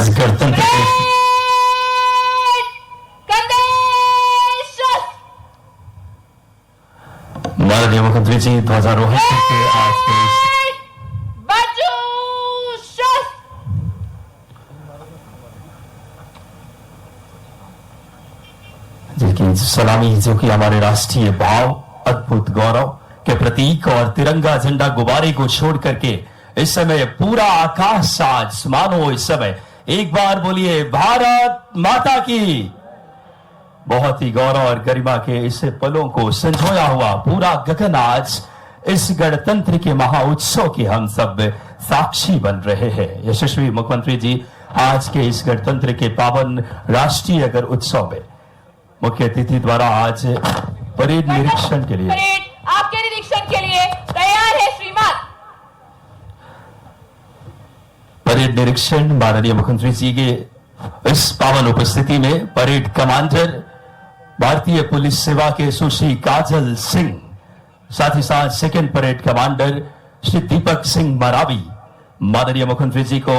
आज गणतंत्र माननीय मुख्यमंत्री जी ध्वजारोहण करके आज के जिनकी सलामी जो कि हमारे राष्ट्रीय भाव अद्भुत गौरव के प्रतीक और तिरंगा झंडा गुब्बारे को छोड़ करके इस समय पूरा आकाश आज मानो इस समय एक बार बोलिए भारत माता की। बहुत ही गौरव और गरिमा के इस पलों को संजोया हुआ पूरा गगन आज इस गणतंत्र के महाउत्सव के हम सब साक्षी बन रहे हैं। यशस्वी मुख्यमंत्री जी आज के इस गणतंत्र के पावन राष्ट्रीय अगर उत्सव में मुख्य अतिथि द्वारा आज परेड निरीक्षण के लिए आपके निरीक्षण के लिए तैयार है श्रीमान। परेड निरीक्षण माननीय मुख्यमंत्री जी के इस पावन उपस्थिति में परेड कमांडर भारतीय पुलिस सेवा के सुश्री काजल सिंह, साथ ही साथ second parade commander Shri Deepak Singh Maravi माननीय मुख्यमंत्री जी को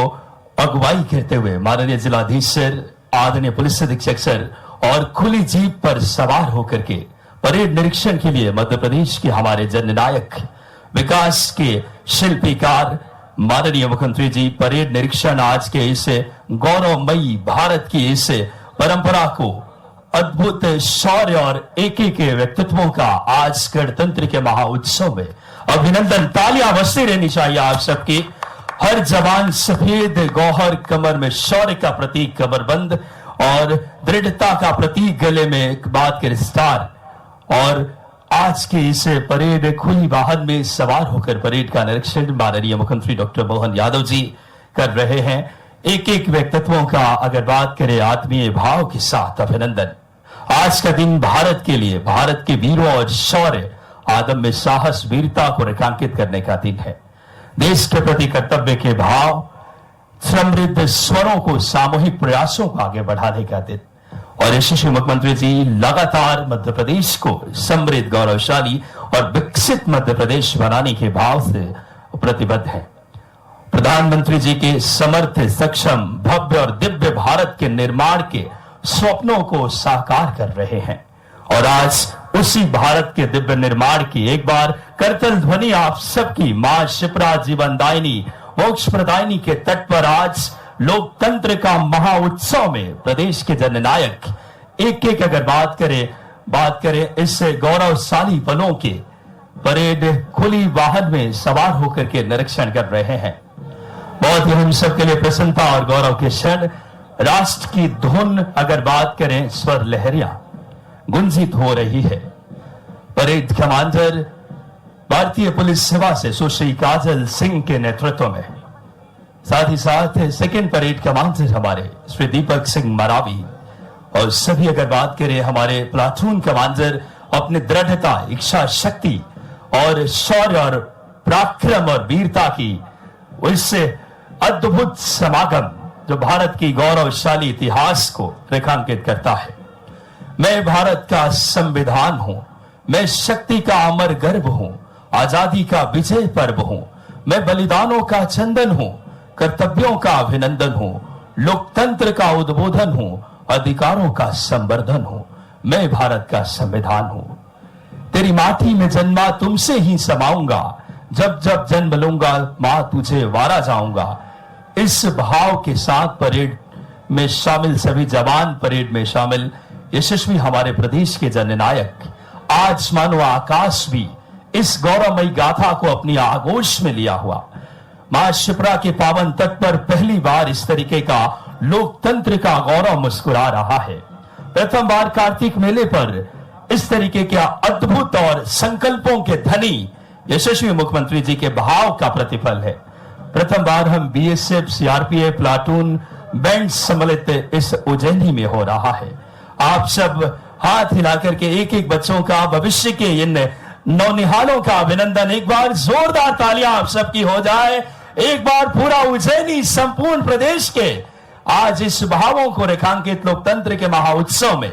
अगुवाई करते हुए माननीय जिलाधीशर आदरणीय पुलिस अधीक्षक सर और खुली जीप पर सवार होकर के परेड निरीक्षण के लिए मध्य प्रदेश के हमारे जननायक विकास के शिल्पीकार माननीय मुख्यमंत्री जी परेड निरीक्षण आज के इस गौरवमयी भारत की इस परंपरा को अद्भुत शौर्य और एक व्यक्तित्वों का आज गणतंत्र के महाउत्सव में अभिनंदन। तालियां बजती रहनी चाहिए आप सबकी। हर जवान सफेद गौहर, कमर में शौर्य का प्रतीक कमरबंद और दृढ़ता का प्रतीक गले में एक बात के स्टार, और आज के इस परेड खुली वाहन में सवार होकर परेड का निरीक्षण माननीय मुख्यमंत्री डॉक्टर मोहन यादव जी कर रहे हैं। एक एक व्यक्तित्वों का अगर बात करें आत्मीय भाव के साथ अभिनंदन। आज का दिन भारत के लिए, भारत के वीरों और शौर्य आदम्य साहस वीरता को रेखांकित करने का दिन है। देश के प्रति कर्तव्य के भाव, समृद्ध स्वरों को, सामूहिक प्रयासों को आगे बढ़ाने का दिन, और यशस्वी मुख्यमंत्री जी लगातार मध्य प्रदेश को समृद्ध, गौरवशाली और विकसित मध्य प्रदेश बनाने के भाव से प्रतिबद्ध है। प्रधानमंत्री जी के समर्थ, सक्षम, भव्य और दिव्य भारत के निर्माण के स्वप्नों को साकार कर रहे हैं, और आज उसी भारत के दिव्य निर्माण की एक बार करतल ध्वनि आप सबकी मां शिप्रा जीवनदायिनी, मोक्ष प्रदायिनी के तट पर आज लोकतंत्र का महाउत्सव में प्रदेश के जननायक एक एक अगर बात करें इस गौरवशाली पलों के परेड खुली वाहन में सवार होकर के निरीक्षण कर रहे हैं। बहुत ही हम सबके लिए प्रसन्नता और गौरव के क्षण। राष्ट्र की धुन अगर बात करें, स्वर लहरियां गुंजित हो रही है। परेड कमांडर भारतीय पुलिस सेवा से सुश्री काजल सिंह के नेतृत्व में, साथ ही साथ सेकंड परेड कमांडर हमारे श्री दीपक सिंह मरावी, और सभी अगर बात करें हमारे प्लाटून कमांडर अपने दृढ़ता, इच्छा शक्ति और शौर्य और पराक्रम और वीरता की इससे अद्भुत समागम जो भारत की गौरवशाली इतिहास को रेखांकित करता है। मैं भारत का संविधान हूं, मैं शक्ति का अमर गर्व हूं, आजादी का विजय पर्व हूं, मैं बलिदानों का चंदन हूं, कर्तव्यों का अभिनंदन हूं, लोकतंत्र का उद्बोधन हूं, अधिकारों का संवर्धन हूं, मैं भारत का संविधान हूं। तेरी माटी में जन्मा तुमसे ही समाऊंगा, जब जब जन्म लूंगा मां तुझे वारा जाऊंगा। इस भाव के साथ परेड में शामिल सभी जवान, परेड में शामिल यशस्वी हमारे प्रदेश के जननायक, आज मानो आकाश भी इस गौरवमयी गाथा को अपनी आगोश में लिया हुआ मां शिप्रा के पावन तट पर पहली बार इस तरीके का लोकतंत्र का गौरव मुस्कुरा रहा है। प्रथम बार कार्तिक मेले पर इस तरीके के अद्भुत और संकल्पों के धनी यशस्वी मुख्यमंत्री जी के भाव का प्रतिफल है। प्रथम बार हम बीएसएफ, सीआरपीएफ, प्लाटून, बैंड सम्मिलित इस उज्जैनी में हो रहा है। आप सब हाथ हिलाकर के एक एक बच्चों का, भविष्य के इन नौनिहालों का अभिनंदन। एक बार जोरदार तालियां आप सबकी हो जाए। एक बार पूरा उज्जैनी, संपूर्ण प्रदेश के आज इस भावों को रेखांकित लोकतंत्र के महाउत्सव में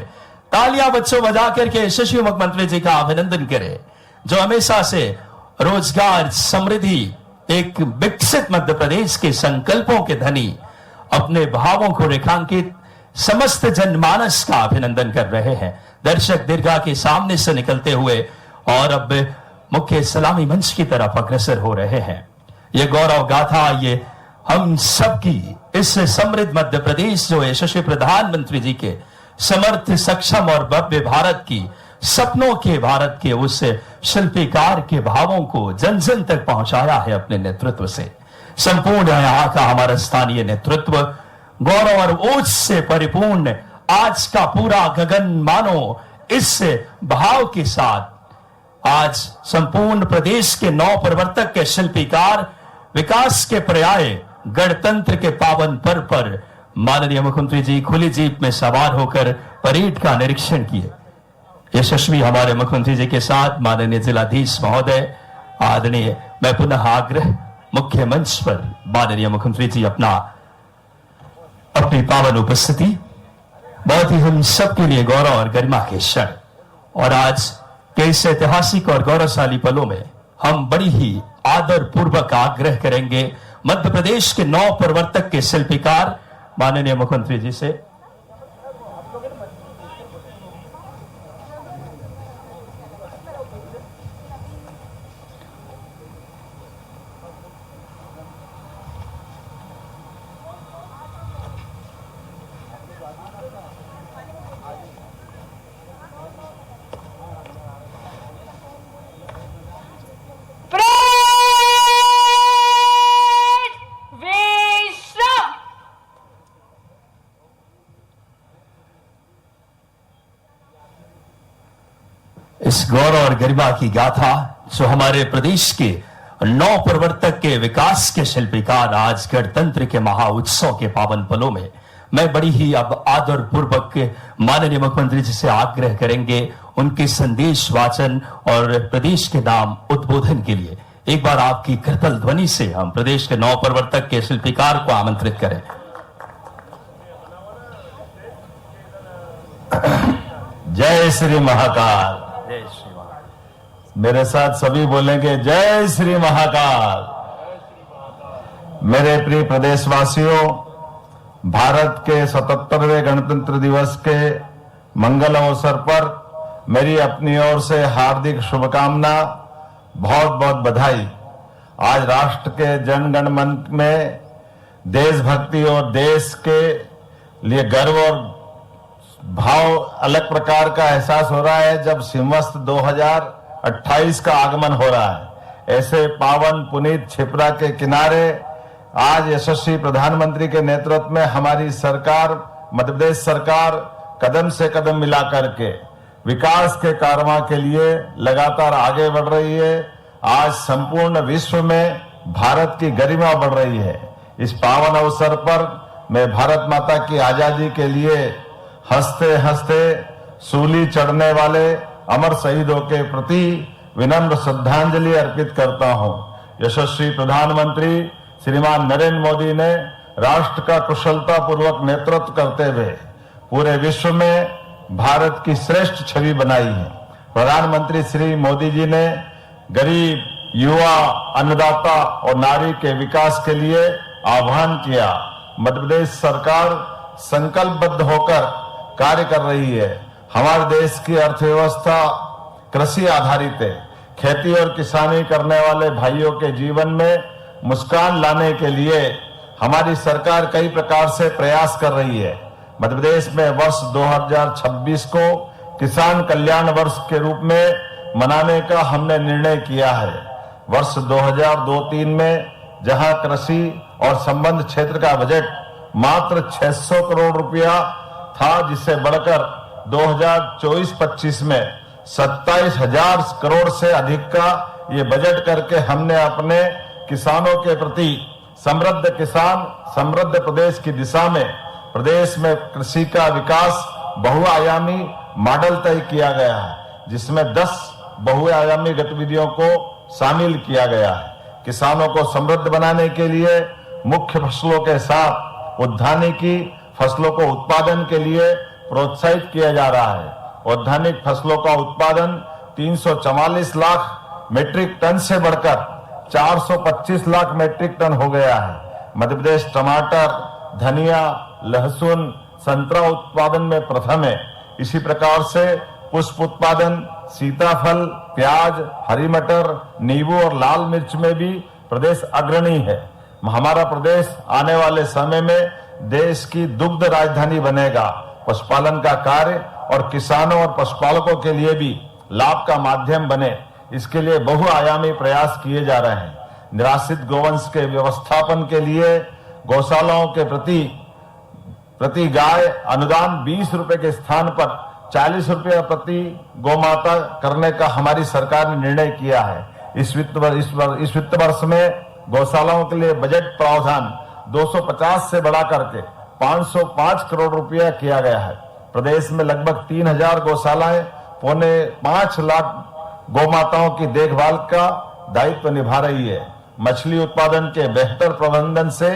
तालियां बच्चों बजा करके यशस्वी मुख्यमंत्री जी का अभिनंदन करें, जो हमेशा से रोजगार, समृद्धि, एक विकसित मध्य प्रदेश के संकल्पों के धनी अपने भावों को रेखांकित समस्त जनमानस का अभिनंदन कर रहे हैं। दर्शक दीर्घा के सामने से निकलते हुए और अब मुख्य सलामी मंच की तरफ अग्रसर हो रहे हैं। ये गौरव गाथा, ये हम सबकी इस समृद्ध मध्य प्रदेश जो यशस्वी प्रधानमंत्री जी के समर्थ, सक्षम और भव्य भारत की, सपनों के भारत के उस शिल्पीकार के भावों को जन जन तक पहुंचाया है अपने नेतृत्व से। संपूर्ण यहां का हमारा स्थानीय नेतृत्व गौरव और ओज से परिपूर्ण, आज का पूरा गगन मानो इस भाव के साथ आज संपूर्ण प्रदेश के नौ प्रवर्तक के शिल्पीकार विकास के पर्याय गणतंत्र के पावन पर्व पर माननीय मुख्यमंत्री जी खुली जीप में सवार होकर परेड का निरीक्षण किए। यशस्वी हमारे मुख्यमंत्री जी के साथ माननीय जिलाधीश महोदय, आदरणीय, मैं पुनः आग्रह मुख्य मंच पर माननीय मुख्यमंत्री जी अपनी पावन उपस्थिति, बहुत ही हम सबके लिए गौरव और गरिमा के क्षण, और आज के इस ऐतिहासिक और गौरवशाली पलों में हम बड़ी ही आदर पूर्वक आग्रह करेंगे मध्य प्रदेश के नौ प्रवर्तक के शिल्पीकार माननीय मुख्यमंत्री जी से इस गौरव और गरिमा की गाथा जो हमारे प्रदेश के नौ प्रवर्तक के विकास के शिल्पीकार आज गणतंत्र के महाउत्सव के पावन पलों में मैं बड़ी ही अब आदर पूर्वक माननीय मुख्यमंत्री जी से आग्रह करेंगे उनके संदेश वाचन और प्रदेश के नाम उद्बोधन के लिए एक बार आपकी करतल ध्वनि से हम प्रदेश के नौ प्रवर्तक के शिल्पीकार को आमंत्रित करें। जय श्री महाकाल। मेरे साथ सभी बोलेंगे जय श्री महाकाल। मेरे प्रिय प्रदेशवासियों, भारत के 77वें गणतंत्र दिवस के मंगल अवसर पर मेरी अपनी ओर से हार्दिक शुभकामना, बहुत बहुत बधाई। आज राष्ट्र के जनगण मन में देशभक्ति और देश के लिए गर्व और भाव अलग प्रकार का एहसास हो रहा है जब सिंवत्सर 2028 का आगमन हो रहा है। ऐसे पावन पुनीत क्षिप्रा के किनारे आज यशस्वी प्रधानमंत्री के नेतृत्व में हमारी सरकार, मध्य प्रदेश सरकार कदम से कदम मिला करके विकास के कारवां के लिए लगातार आगे बढ़ रही है। आज संपूर्ण विश्व में भारत की गरिमा बढ़ रही है। इस पावन अवसर पर मैं भारत माता की आजादी के लिए हंसते हंसते सूली चढ़ने वाले अमर शहीदों के प्रति विनम्र श्रद्धांजलि अर्पित करता हूं। यशस्वी प्रधानमंत्री श्रीमान नरेंद्र मोदी ने राष्ट्र का कुशलता पूर्वक नेतृत्व करते हुए पूरे विश्व में भारत की श्रेष्ठ छवि बनाई है। प्रधानमंत्री श्री मोदी जी ने गरीब, युवा, अन्नदाता और नारी के विकास के लिए आह्वान किया। मध्य प्रदेश सरकार संकल्पबद्ध होकर कार्य कर रही है। हमारे देश की अर्थव्यवस्था कृषि आधारित है। खेती और किसानी करने वाले भाइयों के जीवन में मुस्कान लाने के लिए हमारी सरकार कई प्रकार से प्रयास कर रही है। मध्य प्रदेश में वर्ष 2026 को किसान कल्याण वर्ष के रूप में मनाने का हमने निर्णय किया है। वर्ष 2002-03 में जहां कृषि और संबंध क्षेत्र का बजट मात्र 600 करोड़ रुपया था, जिसे बढ़कर 2024-25 में 27,000 करोड़ से अधिक का ये बजट करके हमने अपने किसानों के प्रति समृद्ध किसान समृद्ध प्रदेश की दिशा में प्रदेश में कृषि का विकास बहुआयामी मॉडल तय किया गया है, जिसमें 10 बहुआयामी गतिविधियों को शामिल किया गया है। किसानों को समृद्ध बनाने के लिए मुख्य फसलों के साथ उद्यानिकी फसलों को उत्पादन के लिए प्रोत्साहित किया जा रहा है। औद्यानिक फसलों का उत्पादन 344 लाख मीट्रिक टन से बढ़कर 425 लाख मीट्रिक टन हो गया है। मध्य प्रदेश टमाटर, धनिया, लहसुन, संतरा उत्पादन में प्रथम है। इसी प्रकार से पुष्प उत्पादन, सीताफल, प्याज, हरी मटर, नींबू और लाल मिर्च में भी प्रदेश अग्रणी है। हमारा प्रदेश आने वाले समय में देश की दुग्ध राजधानी बनेगा। पशुपालन का कार्य और किसानों और पशुपालकों के लिए भी लाभ का माध्यम बने, इसके लिए बहुआयामी प्रयास किए जा रहे हैं। निराश्रित गोवंश के व्यवस्थापन के लिए गौशालाओं के प्रति गाय अनुदान 20 रुपए के स्थान पर 40 रुपए प्रति गौमाता करने का हमारी सरकार ने निर्णय किया है। इस वित्त वर्ष में गौशालाओं के लिए बजट प्रावधान 250 से बढ़ा करके 505 करोड़ रुपया किया गया है। प्रदेश में लगभग 3000 गौशालाएं 5.25 लाख गौमाताओं की देखभाल का दायित्व निभा रही है। मछली उत्पादन के बेहतर प्रबंधन से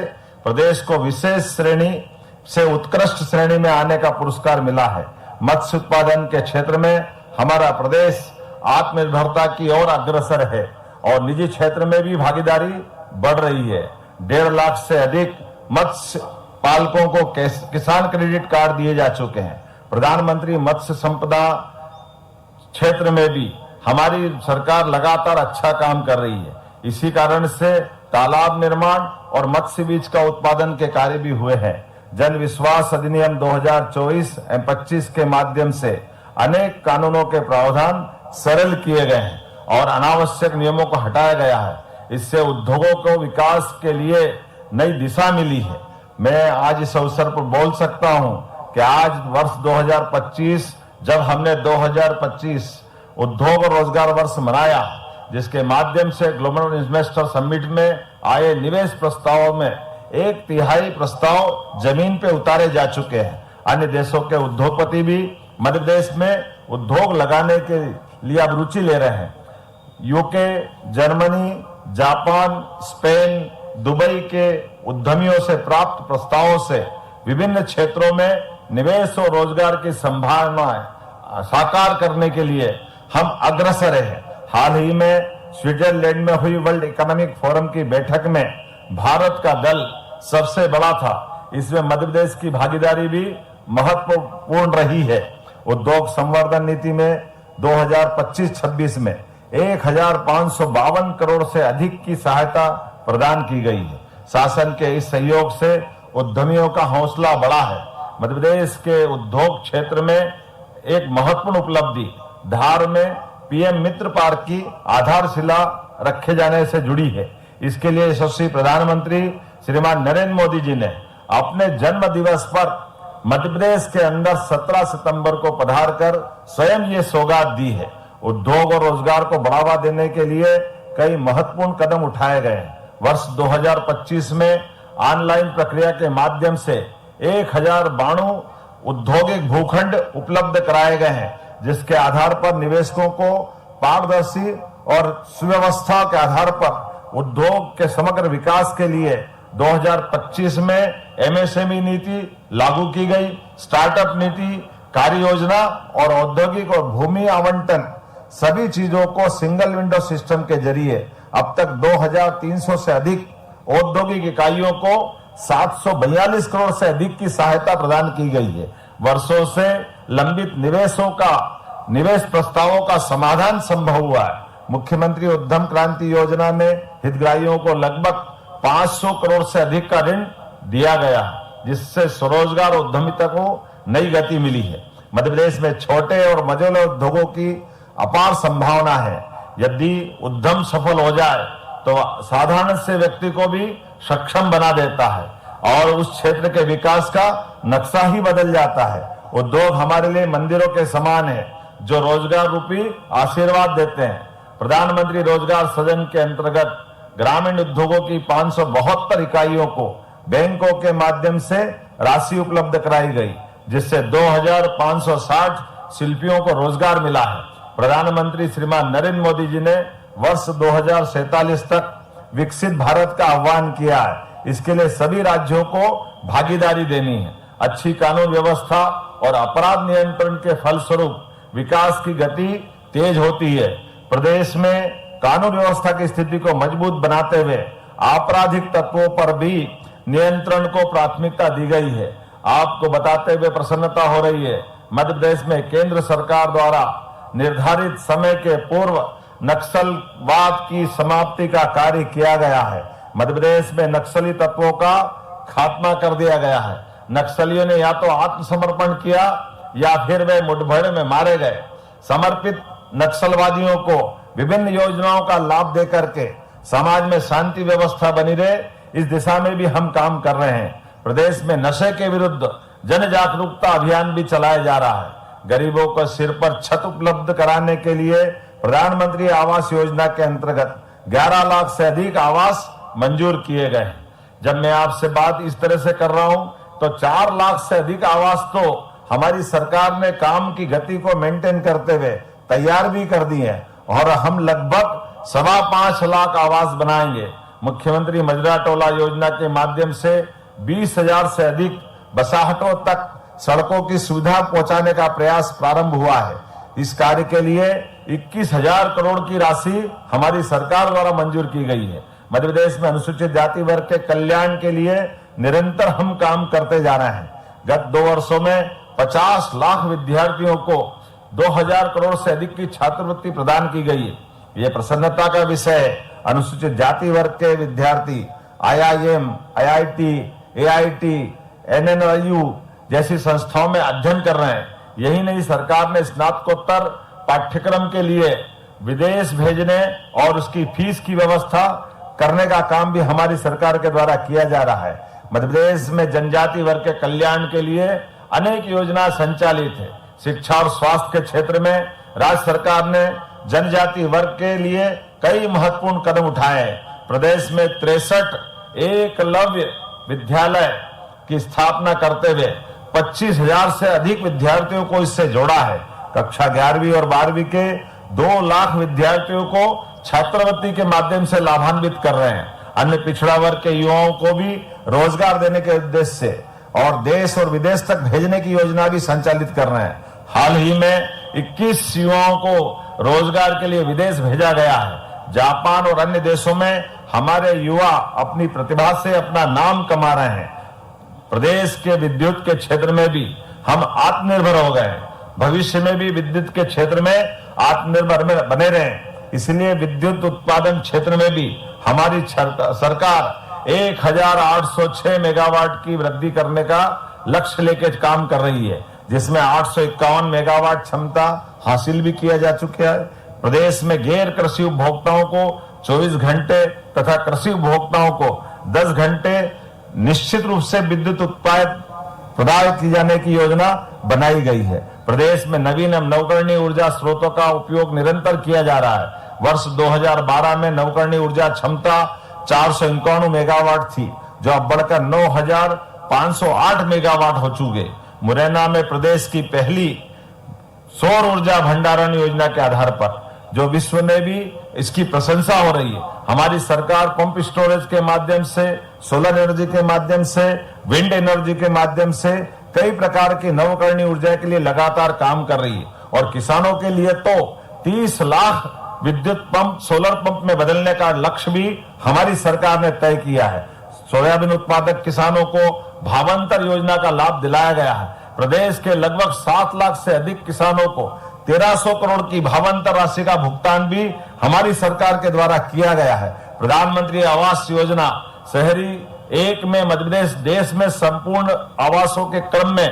प्रदेश को विशेष श्रेणी से उत्कृष्ट श्रेणी में आने का पुरस्कार मिला है। मत्स्य उत्पादन के क्षेत्र में हमारा प्रदेश आत्मनिर्भरता की ओर अग्रसर है और निजी क्षेत्र में भी भागीदारी बढ़ रही है। 1.5 लाख से अधिक मत्स्य पालकों को किसान क्रेडिट कार्ड दिए जा चुके हैं। प्रधानमंत्री मत्स्य संपदा क्षेत्र में भी हमारी सरकार लगातार अच्छा काम कर रही है। इसी कारण से तालाब निर्माण और मत्स्य बीज का उत्पादन के कार्य भी हुए हैं। जन विश्वास अधिनियम 2024 एवं 25 के माध्यम से अनेक कानूनों के प्रावधान सरल किए गए हैं और अनावश्यक नियमों को हटाया गया है। इससे उद्योगों को विकास के लिए नई दिशा मिली है। मैं आज इस अवसर पर बोल सकता हूं कि आज वर्ष 2025 जब हमने 2025 उद्योग और रोजगार वर्ष मनाया, जिसके माध्यम से ग्लोबल इन्वेस्टर समिट में आए निवेश प्रस्तावों में 1/3 प्रस्ताव जमीन पे उतारे जा चुके हैं। अन्य देशों के उद्योगपति भी मध्य प्रदेश में उद्योग लगाने के लिए अब रुचि ले रहे हैं। UK, Germany, Japan, Spain, Dubai के उद्यमियों से प्राप्त प्रस्तावों से विभिन्न क्षेत्रों में निवेश और रोजगार की संभावनाएं साकार करने के लिए हम अग्रसर हैं। हाल ही में स्विट्जरलैंड में हुई वर्ल्ड इकोनॉमिक फोरम की बैठक में भारत का दल सबसे बड़ा था। इसमें मध्य प्रदेश की भागीदारी भी महत्वपूर्ण रही है। उद्योग संवर्धन नीति में 2025-26 में 1552 करोड़ से अधिक की सहायता प्रदान की गई है। शासन के इस सहयोग से उद्यमियों का हौसला बढ़ा है। मध्य प्रदेश के उद्योग क्षेत्र में एक महत्वपूर्ण उपलब्धि धार में पीएम मित्र पार्क की आधारशिला रखे जाने से जुड़ी है। इसके लिए यशस्वी प्रधानमंत्री श्रीमान नरेंद्र मोदी जी ने अपने जन्म दिवस पर मध्य प्रदेश के अंदर 17 सितंबर को पधार कर स्वयं ये सौगात दी है। उद्योग और रोजगार को बढ़ावा देने के लिए कई महत्वपूर्ण कदम उठाए गए हैं। वर्ष 2025 में ऑनलाइन प्रक्रिया के माध्यम से 1092 औद्योगिक भूखंड उपलब्ध कराए गए हैं, जिसके आधार पर निवेशकों को पारदर्शी और सुव्यवस्था के आधार पर उद्योग के समग्र विकास के लिए 2025 में एमएसएमई नीति लागू की गई। स्टार्टअप नीति, कार्य योजना और औद्योगिक और भूमि आवंटन सभी चीजों को सिंगल विंडो सिस्टम के जरिए अब तक 2300 से अधिक औद्योगिक इकाइयों को 742 करोड़ से अधिक की सहायता प्रदान की गई है। वर्षों से लंबित निवेश प्रस्तावों का समाधान संभव हुआ है। मुख्यमंत्री उद्यम क्रांति योजना में हितग्राहियों को लगभग 500 करोड़ से अधिक का ऋण दिया गया है, जिससे स्वरोजगार उद्यमिता को नई गति मिली है। मध्य प्रदेश में छोटे और मझोले उद्योगों की अपार संभावना है। यदि उद्यम सफल हो जाए तो साधारण से व्यक्ति को भी सक्षम बना देता है और उस क्षेत्र के विकास का नक्शा ही बदल जाता है। उद्योग हमारे लिए मंदिरों के समान है, जो रोजगार रूपी आशीर्वाद देते हैं। प्रधानमंत्री रोजगार सृजन के अंतर्गत ग्रामीण उद्योगों की 572 इकाइयों को बैंकों के माध्यम से राशि उपलब्ध कराई गई, जिससे 2560 शिल्पियों को रोजगार मिला है। प्रधानमंत्री श्रीमान नरेंद्र मोदी जी ने वर्ष 2047 तक विकसित भारत का आह्वान किया है। इसके लिए सभी राज्यों को भागीदारी देनी है। अच्छी कानून व्यवस्था और अपराध नियंत्रण के फलस्वरूप विकास की गति तेज होती है। प्रदेश में कानून व्यवस्था की स्थिति को मजबूत बनाते हुए आपराधिक तत्वों पर भी नियंत्रण को प्राथमिकता दी गई है। आपको बताते हुए प्रसन्नता हो रही है, मध्य प्रदेश में केंद्र सरकार द्वारा निर्धारित समय के पूर्व नक्सलवाद की समाप्ति का कार्य किया गया है। मध्य प्रदेश में नक्सली तत्वों का खात्मा कर दिया गया है। नक्सलियों ने या तो आत्मसमर्पण किया या फिर वे मुठभेड़ में मारे गए। समर्पित नक्सलवादियों को विभिन्न योजनाओं का लाभ देकर के समाज में शांति व्यवस्था बनी रहे, इस दिशा में भी हम काम कर रहे हैं। प्रदेश में नशे के विरुद्ध जन जागरूकता अभियान भी चलाया जा रहा है। गरीबों को सिर पर छत उपलब्ध कराने के लिए प्रधानमंत्री आवास योजना के अंतर्गत 11 लाख से अधिक आवास मंजूर किए गए हैं। जब मैं आपसे बात इस तरह से कर रहा हूं तो 4 लाख से अधिक आवास तो हमारी सरकार ने काम की गति को मेंटेन करते हुए तैयार भी कर दी है और हम लगभग 5.25 लाख आवास बनाएंगे। मुख्यमंत्री मजरा टोला योजना के माध्यम से 20,000 से अधिक बसाहटों तक सड़कों की सुविधा पहुंचाने का प्रयास प्रारंभ हुआ है। इस कार्य के लिए 21,000 करोड़ की राशि हमारी सरकार द्वारा मंजूर की गई है। मध्य प्रदेश में अनुसूचित जाति वर्ग के कल्याण के लिए निरंतर हम काम करते जा रहे हैं। गत 2 वर्षों में 50 लाख विद्यार्थियों को 2,000 करोड़ से अधिक की छात्रवृत्ति प्रदान की गई है। ये प्रसन्नता का विषय है। अनुसूचित जाति वर्ग के विद्यार्थी IIM, IIT, AIT, NNIU जैसी संस्थाओं में अध्ययन कर रहे हैं। यही नहीं, सरकार ने स्नातकोत्तर पाठ्यक्रम के लिए विदेश भेजने और उसकी फीस की व्यवस्था करने का काम भी हमारी सरकार के द्वारा किया जा रहा है। मध्य प्रदेश में जनजाति वर्ग के कल्याण के लिए अनेक योजना संचालित है। शिक्षा और स्वास्थ्य के क्षेत्र में राज्य सरकार ने जनजाति वर्ग के लिए कई महत्वपूर्ण कदम उठाए हैं। प्रदेश में 63 एकलव्य विद्यालय की स्थापना करते हुए 25,000 से अधिक विद्यार्थियों को इससे जोड़ा है। कक्षा 11वीं और 12वीं के 2 लाख विद्यार्थियों को छात्रवृत्ति के माध्यम से लाभान्वित कर रहे हैं। अन्य पिछड़ा वर्ग के युवाओं को भी रोजगार देने के उद्देश्य से और देश और विदेश तक भेजने की योजना भी संचालित कर रहे हैं। हाल ही में 21 युवाओं को रोजगार के लिए विदेश भेजा गया है। जापान और अन्य देशों में हमारे युवा अपनी प्रतिभा से अपना नाम कमा रहे हैं। प्रदेश के विद्युत के क्षेत्र में भी हम आत्मनिर्भर हो गए हैं। भविष्य में भी विद्युत के क्षेत्र में आत्मनिर्भर बने रहें। इसलिए विद्युत उत्पादन क्षेत्र में भी हमारी सरकार 1,806 मेगावाट की वृद्धि करने का लक्ष्य लेकर काम कर रही है, जिसमें 851 मेगावाट क्षमता हासिल भी किया जा चुका है। प्रदेश में गैर कृषि उपभोक्ताओं को 24 घंटे तथा कृषि उपभोक्ताओं को 10 घंटे निश्चित रूप से विद्युत उत्पादन प्रदान की जाने की योजना बनाई गई है। प्रदेश में नवीन एवं नवकरणीय ऊर्जा स्रोतों का उपयोग निरंतर किया जा रहा है। वर्ष 2012 में नवकरणीय ऊर्जा क्षमता 451 मेगावाट थी, जो अब बढ़कर 9,508 मेगावाट हो चुके। मुरैना में प्रदेश की पहली सौर ऊर्जा भंडारण योजना के आधार पर जो विश्व में भी इसकी प्रशंसा हो रही है। हमारी सरकार पंप स्टोरेज के माध्यम से, सोलर एनर्जी के माध्यम से, विंड एनर्जी के माध्यम से कई प्रकार की नवकरणीय ऊर्जा के लिए लगातार काम कर रही है। और किसानों के लिए तो 30 लाख विद्युत पंप सोलर पंप में बदलने का लक्ष्य भी हमारी सरकार ने तय किया है। सोयाबीन उत्पादक किसानों को भावांतर योजना का लाभ दिलाया गया है। प्रदेश के लगभग 7 लाख से अधिक किसानों को 1300 करोड़ की भावांतर राशि का भुगतान भी हमारी सरकार के द्वारा किया गया है। प्रधानमंत्री आवास योजना शहरी 1 में मध्य प्रदेश देश में संपूर्ण आवासों के क्रम में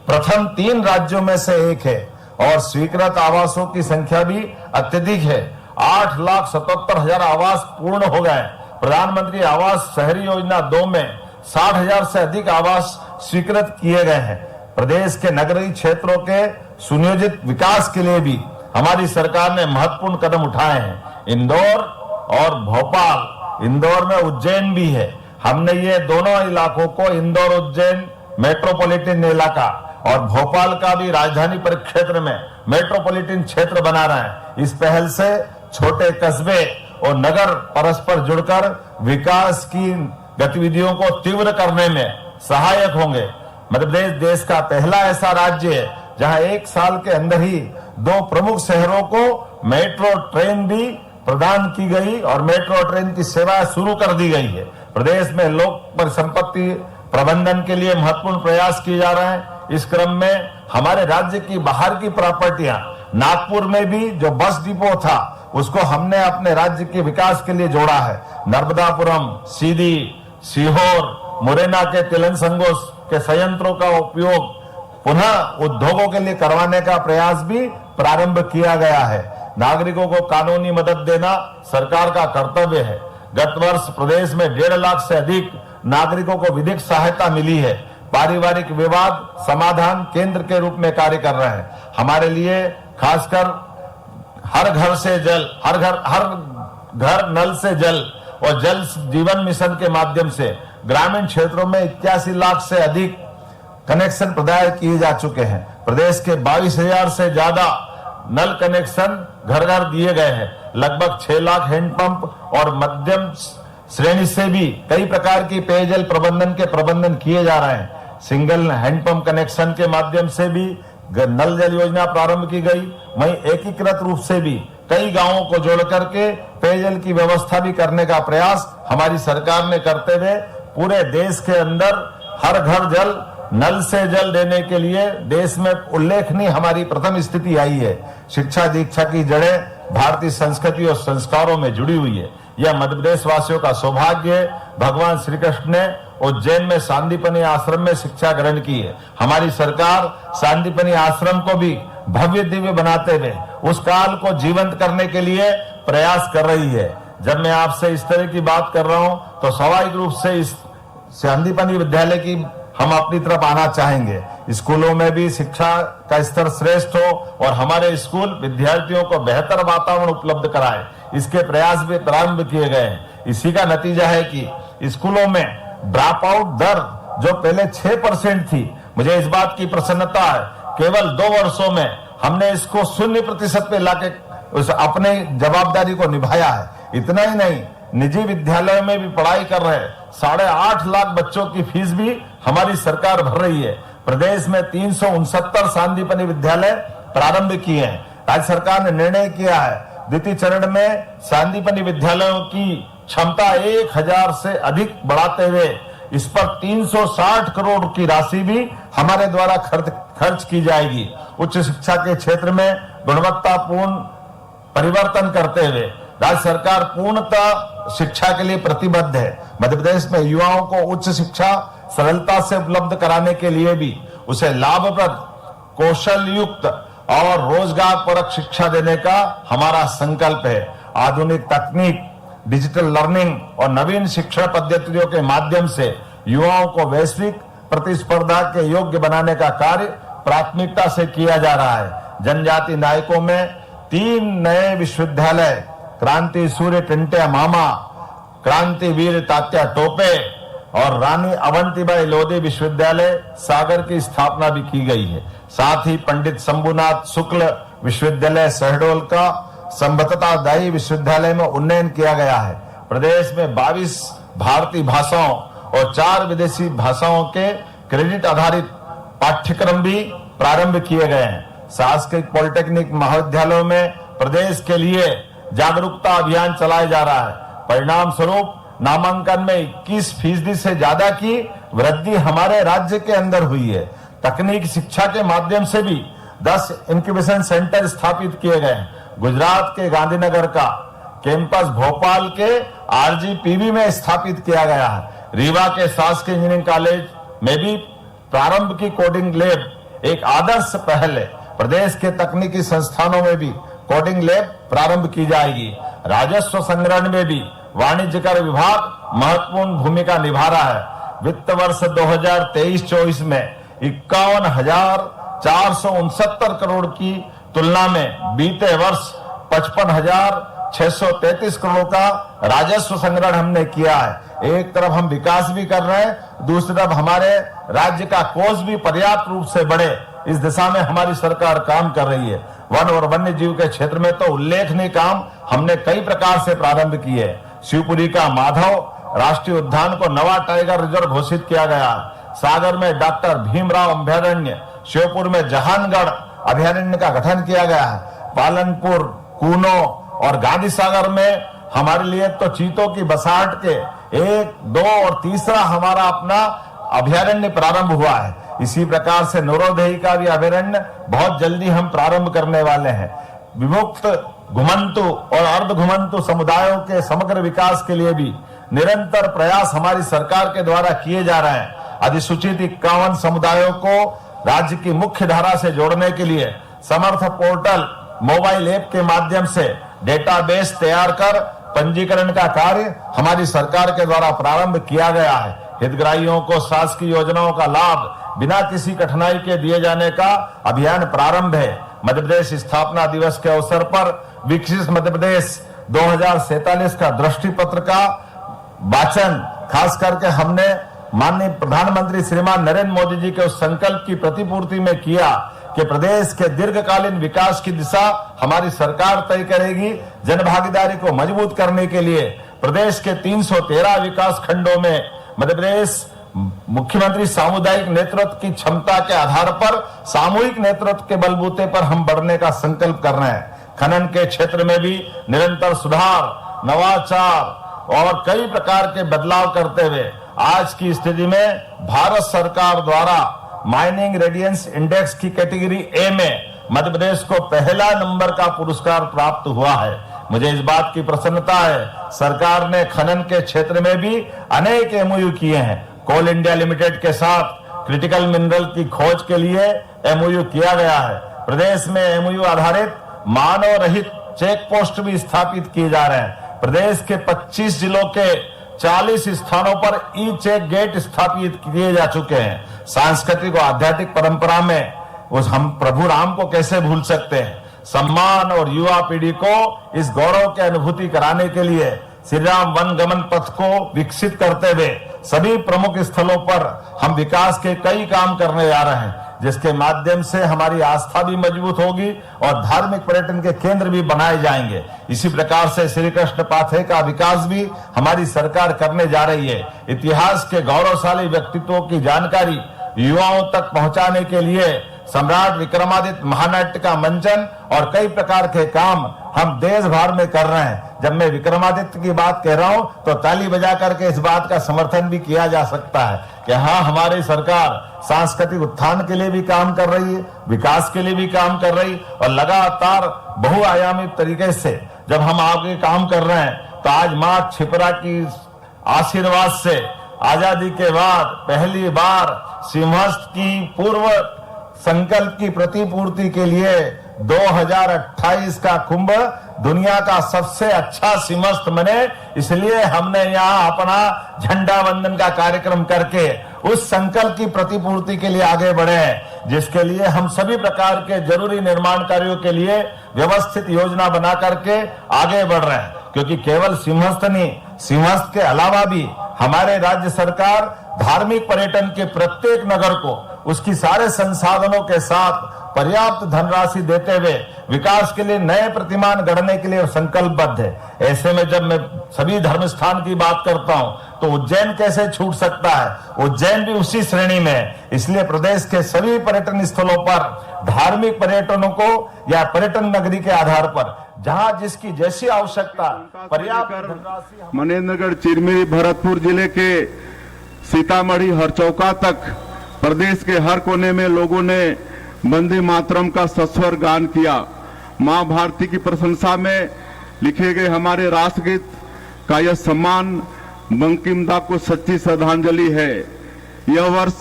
प्रथम 3 राज्यों में से एक है और स्वीकृत आवासों की संख्या भी अत्यधिक है। 8,77,000 आवास पूर्ण हो गए। प्रधानमंत्री आवास शहरी योजना 2 में 60,000 से अधिक आवास स्वीकृत किए गए हैं। प्रदेश के नगरीय क्षेत्रों के सुनियोजित विकास के लिए भी हमारी सरकार ने महत्वपूर्ण कदम उठाए हैं। इंदौर और भोपाल, इंदौर में उज्जैन भी है। हमने ये दोनों इलाकों को इंदौर उज्जैन मेट्रोपॉलिटन इलाका और भोपाल का भी राजधानी परिक्षेत्र में मेट्रोपॉलिटन क्षेत्र बना रहे हैं। इस पहल से छोटे कस्बे और नगर परस्पर जुड़कर विकास की गतिविधियों को तीव्र करने में सहायक होंगे। मध्य प्रदेश देश का पहला ऐसा राज्य है जहां 1 साल के अंदर ही 2 प्रमुख शहरों को मेट्रो ट्रेन भी प्रदान की गई और मेट्रो ट्रेन की सेवा शुरू कर दी गई है। प्रदेश में लोक परिसंपत्ति प्रबंधन के लिए महत्वपूर्ण प्रयास किए जा रहे हैं। इस क्रम में हमारे राज्य की बाहर की प्रॉपर्टियां, नागपुर में भी जो बस डिपो था उसको हमने अपने राज्य के विकास के लिए जोड़ा है। नर्मदापुरम, सीधी, सीहोर, मुरैना के तिलक संगोष्ठ के संयंत्रों का उपयोग पुनः उद्योगों के लिए करवाने का प्रयास भी प्रारंभ किया गया है। नागरिकों को कानूनी मदद देना सरकार का कर्तव्य है। गत वर्ष प्रदेश में 1.5 लाख से अधिक नागरिकों को विधिक सहायता मिली है। पारिवारिक विवाद समाधान केंद्र के रूप में कार्य कर रहे हैं। हमारे लिए खासकर हर घर से जल, हर घर नल से जल और जल जीवन मिशन के माध्यम से ग्रामीण क्षेत्रों में 81 लाख से अधिक कनेक्शन प्रदान किए जा चुके हैं। प्रदेश के 22,000 से ज्यादा नल कनेक्शन घर घर दिए गए हैं। लगभग 6 लाख हैंडपंप और मध्यम श्रेणी से भी कई प्रकार की पेयजल प्रबंधन किए जा रहे हैं। सिंगल हैंडपंप कनेक्शन के माध्यम से भी नल जल योजना प्रारंभ की गई। वहीं एकीकृत रूप से भी कई गांवों को जोड़ करके पेयजल की व्यवस्था भी करने का प्रयास हमारी सरकार ने करते हुए पूरे देश के अंदर हर घर जल, नल से जल देने के लिए देश में उल्लेखनीय हमारी प्रथम स्थिति आई है। शिक्षा दीक्षा की जड़ें भारतीय संस्कृति और संस्कारों में जुड़ी हुई है। यह मध्य प्रदेश वासियों का सौभाग्य है। भगवान श्री कृष्ण ने उज्जैन में सांदीपनि आश्रम में शिक्षा ग्रहण की है। हमारी सरकार सांदीपनि आश्रम को भी भव्य दिव्य बनाते हुए उस काल को जीवंत करने के लिए प्रयास कर रही है। जब मैं आपसे इस तरह की बात कर रहा हूं तो स्वाभाविक रूप से इस सांदीपनि विद्यालय की हम अपनी तरफ आना चाहेंगे। स्कूलों में भी शिक्षा का स्तर श्रेष्ठ हो और हमारे स्कूल विद्यार्थियों को बेहतर वातावरण उपलब्ध कराए, इसके प्रयास भी प्रारंभ किए गए हैं। इसी का नतीजा है कि स्कूलों में ड्रॉप आउट दर जो पहले 6% थी, मुझे इस बात की प्रसन्नता है केवल 2 वर्षों में हमने इसको 0% पे लाके उस अपने जवाबदारी को निभाया है। इतना ही नहीं, निजी विद्यालयों में भी पढ़ाई कर रहे 8.5 लाख बच्चों की फीस भी हमारी सरकार भर रही है। प्रदेश में 369 सांदीपनि विद्यालय प्रारंभ किए हैं। राज्य सरकार ने निर्णय किया है द्वितीय चरण में सांदीपनि विद्यालयों की क्षमता 1000 से अधिक बढ़ाते हुए इस पर 360 करोड़ की राशि भी हमारे द्वारा खर्च की जाएगी। उच्च शिक्षा के क्षेत्र में गुणवत्तापूर्ण परिवर्तन करते हुए राज्य सरकार पूर्णतः शिक्षा के लिए प्रतिबद्ध है। मध्य प्रदेश में युवाओं को उच्च शिक्षा सरलता से उपलब्ध कराने के लिए भी उसे लाभप्रद, कौशल युक्त और रोजगार परक शिक्षा देने का हमारा संकल्प है। आधुनिक तकनीक, डिजिटल लर्निंग और नवीन शिक्षण पद्धतियों के माध्यम से युवाओं को वैश्विक प्रतिस्पर्धा के योग्य बनाने का कार्य प्राथमिकता से किया जा रहा है। जनजाति नायकों में 3 नए विश्वविद्यालय, क्रांति सूर्य टिंटिया मामा, क्रांति वीर तात्या टोपे और रानी अवंतीबाई लोधी विश्वविद्यालय सागर की स्थापना भी की गई है। साथ ही पंडित शंभुनाथ शुक्ल विश्वविद्यालय शहडोल का संबद्धतादायी विश्वविद्यालय में उन्नयन किया गया है। प्रदेश में 22 भारतीय भाषाओं और 4 विदेशी भाषाओं के क्रेडिट आधारित पाठ्यक्रम भी प्रारंभ किए गए हैं। शासकीय पॉलिटेक्निक महाविद्यालयों में प्रदेश के लिए जागरूकता अभियान चलाया जा रहा है। परिणाम स्वरूप नामांकन में 21% से ज्यादा की वृद्धि हमारे राज्य के अंदर हुई है। तकनीक शिक्षा के माध्यम से भी 10 इंक्यूबेशन सेंटर स्थापित किए गए हैं। गुजरात के गांधीनगर का कैंपस भोपाल के RGPV में स्थापित किया गया है। रीवा के शासकीय इंजीनियरिंग कॉलेज में भी प्रारंभ की कोडिंग लैब एक आदर्श पहल है। प्रदेश के तकनीकी संस्थानों में भी कोडिंग लैब प्रारंभ की जाएगी। राजस्व संग्रहण में भी वाणिज्य कर विभाग महत्वपूर्ण भूमिका निभा रहा है। वित्त वर्ष 2023-24 में 51,469 करोड़ की तुलना में बीते वर्ष 55,633 करोड़ का राजस्व संग्रहण हमने किया है। एक तरफ हम विकास भी कर रहे हैं, दूसरी तरफ हमारे राज्य का कोष भी पर्याप्त रूप से बढ़े, इस दिशा में हमारी सरकार काम कर रही है। वन और वन्य जीव के क्षेत्र में तो उल्लेखनीय काम हमने कई प्रकार से प्रारंभ किए। शिवपुरी का माधव राष्ट्रीय उद्यान को नवा टाइगर रिजर्व घोषित किया गया। सागर में डॉक्टर भीमराव अभयारण्य, श्योपुर में जहानगढ़ अभयारण्य का गठन किया गया है। पालनपुर, कूनो और गांधी सागर में हमारे लिए तो चीतों की बसाहट के 1, 2 और तीसरा हमारा अपना अभयारण्य प्रारंभ हुआ है। इसी प्रकार से नौरोदेही का भी अभयारण्य बहुत जल्दी हम प्रारंभ करने वाले हैं। विमुक्त घुमंतु और अर्ध घुमंतु समुदायों के समग्र विकास के लिए भी निरंतर प्रयास हमारी सरकार के द्वारा किए जा रहे हैं। अधिसूचित 51 समुदायों को राज्य की मुख्य धारा से जोड़ने के लिए समर्थ पोर्टल मोबाइल ऐप के माध्यम से डेटाबेस तैयार कर पंजीकरण का कार्य हमारी सरकार के द्वारा प्रारंभ किया गया है। हितग्राहियों को शासकीय योजनाओं का लाभ बिना किसी कठिनाई के दिए जाने का अभियान प्रारंभ है। मध्य प्रदेश स्थापना दिवस के अवसर पर विकसित मध्य प्रदेश 2047 का दृष्टि पत्र का वाचन खास करके हमने माननीय प्रधानमंत्री श्रीमान नरेंद्र मोदी जी के उस संकल्प की प्रतिपूर्ति में किया कि प्रदेश के दीर्घकालीन विकास की दिशा हमारी सरकार तय करेगी। जन भागीदारी को मजबूत करने के लिए प्रदेश के 313 विकास खंडों में मध्य प्रदेश मुख्यमंत्री सामुदायिक नेतृत्व की क्षमता के आधार पर सामूहिक नेतृत्व के बलबूते पर हम बढ़ने का संकल्प कर रहे हैं। खनन के क्षेत्र में भी निरंतर सुधार, नवाचार और कई प्रकार के बदलाव करते हुए आज की स्थिति में भारत सरकार द्वारा माइनिंग रेडियंस इंडेक्स की कैटेगरी ए में मध्य प्रदेश को पहला नंबर का पुरस्कार प्राप्त हुआ है। मुझे इस बात की प्रसन्नता है, सरकार ने खनन के क्षेत्र में भी अनेक एमओयू किए हैं। कोल इंडिया लिमिटेड के साथ क्रिटिकल मिनरल की खोज के लिए एमओयू किया गया है। प्रदेश में एमओयू आधारित मानव रहित चेक पोस्ट भी स्थापित किए जा रहे हैं। प्रदेश के 25 जिलों के 40 स्थानों पर ई चेक गेट स्थापित किए जा चुके हैं। सांस्कृतिक और आध्यात्मिक परंपरा में उस हम प्रभु राम को कैसे भूल सकते हैं। सम्मान और युवा पीढ़ी को इस गौरव की अनुभूति कराने के लिए श्री राम वन गमन पथ को विकसित करते हुए सभी प्रमुख स्थलों पर हम विकास के कई काम करने जा रहे हैं, जिसके माध्यम से हमारी आस्था भी मजबूत होगी और धार्मिक पर्यटन के केंद्र भी बनाए जाएंगे। इसी प्रकार से श्री कृष्ण पाथे का विकास भी हमारी सरकार करने जा रही है। इतिहास के गौरवशाली व्यक्तित्वों की जानकारी युवाओं तक पहुंचाने के लिए सम्राट विक्रमादित्य महानाट्य का मंचन और कई प्रकार के काम हम देश भर में कर रहे हैं। जब मैं विक्रमादित्य की बात कह रहा हूं तो ताली बजा करके इस बात का समर्थन भी किया जा सकता है कि हाँ, हमारी सरकार सांस्कृतिक उत्थान के लिए भी काम कर रही है, विकास के लिए भी काम कर रही और लगातार बहुआयामी तरीके से जब हम आगे काम कर रहे हैं तो आज मां छिपरा की आशीर्वाद से आजादी के बाद पहली बार सिंहस्थ की पूर्व संकल्प की प्रतिपूर्ति के लिए 2028 का कुंभ दुनिया का सबसे अच्छा सिंहस्थ बने, इसलिए हमने यहाँ अपना झंडा वंदन का कार्यक्रम करके उस संकल्प की प्रतिपूर्ति के लिए आगे बढ़े हैं, जिसके लिए हम सभी प्रकार के जरूरी निर्माण कार्यों के लिए व्यवस्थित योजना बना करके आगे बढ़ रहे हैं। क्योंकि केवल सिंहस्थ नहीं, सिंहस्थ के अलावा भी हमारे राज्य सरकार धार्मिक पर्यटन के प्रत्येक नगर को उसकी सारे संसाधनों के साथ पर्याप्त धनराशि देते हुए विकास के लिए नए प्रतिमान गढ़ने के लिए संकल्पबद्ध है। ऐसे में जब मैं सभी धर्म स्थान की बात करता हूं तो उज्जैन कैसे छूट सकता है, उज्जैन भी उसी श्रेणी में है। इसलिए प्रदेश के सभी पर्यटन स्थलों पर धार्मिक पर्यटनों को या पर्यटन नगरी के आधार पर जहां जिसकी जैसी आवश्यकता पर्याप्त धनराशि मनेन्द्रगढ़, चिरमिरी, भरतपुर जिले के सीतामढ़ी, हरचौका तक प्रदेश के हर कोने में लोगों ने वंदे मातरम का सस्वर गान किया। मां भारती की प्रशंसा में लिखे गए हमारे राष्ट्रगीत का यह सम्मान बंकिम दा को सच्ची श्रद्धांजलि है। यह वर्ष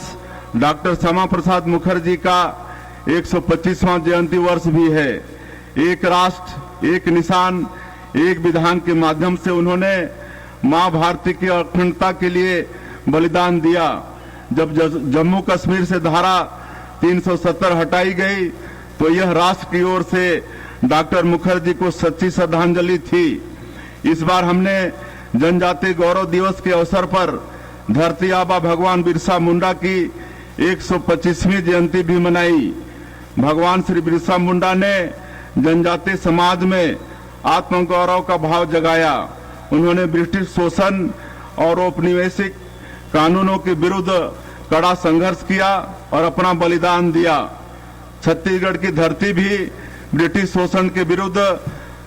डॉक्टर श्यामा प्रसाद मुखर्जी का 125वां जयंती वर्ष भी है। एक राष्ट्र, एक निशान, एक विधान के माध्यम से उन्होंने मां भारती की अखंडता के लिए बलिदान दिया। जब जम्मू कश्मीर से धारा 370 हटाई गई तो यह राष्ट्र की ओर से डॉक्टर मुखर्जी को सच्ची श्रद्धांजलि थी। इस बार हमने जनजातीय गौरव दिवस के अवसर पर धरती आबा भगवान बिरसा मुंडा की 125वीं जयंती भी मनाई। भगवान श्री बिरसा मुंडा ने जनजातीय समाज में आत्मगौरव का भाव जगाया। उन्होंने ब्रिटिश शोषण और औपनिवेशिक कानूनों के विरुद्ध कड़ा संघर्ष किया और अपना बलिदान दिया। छत्तीसगढ़ की धरती भी ब्रिटिश शोषण के विरुद्ध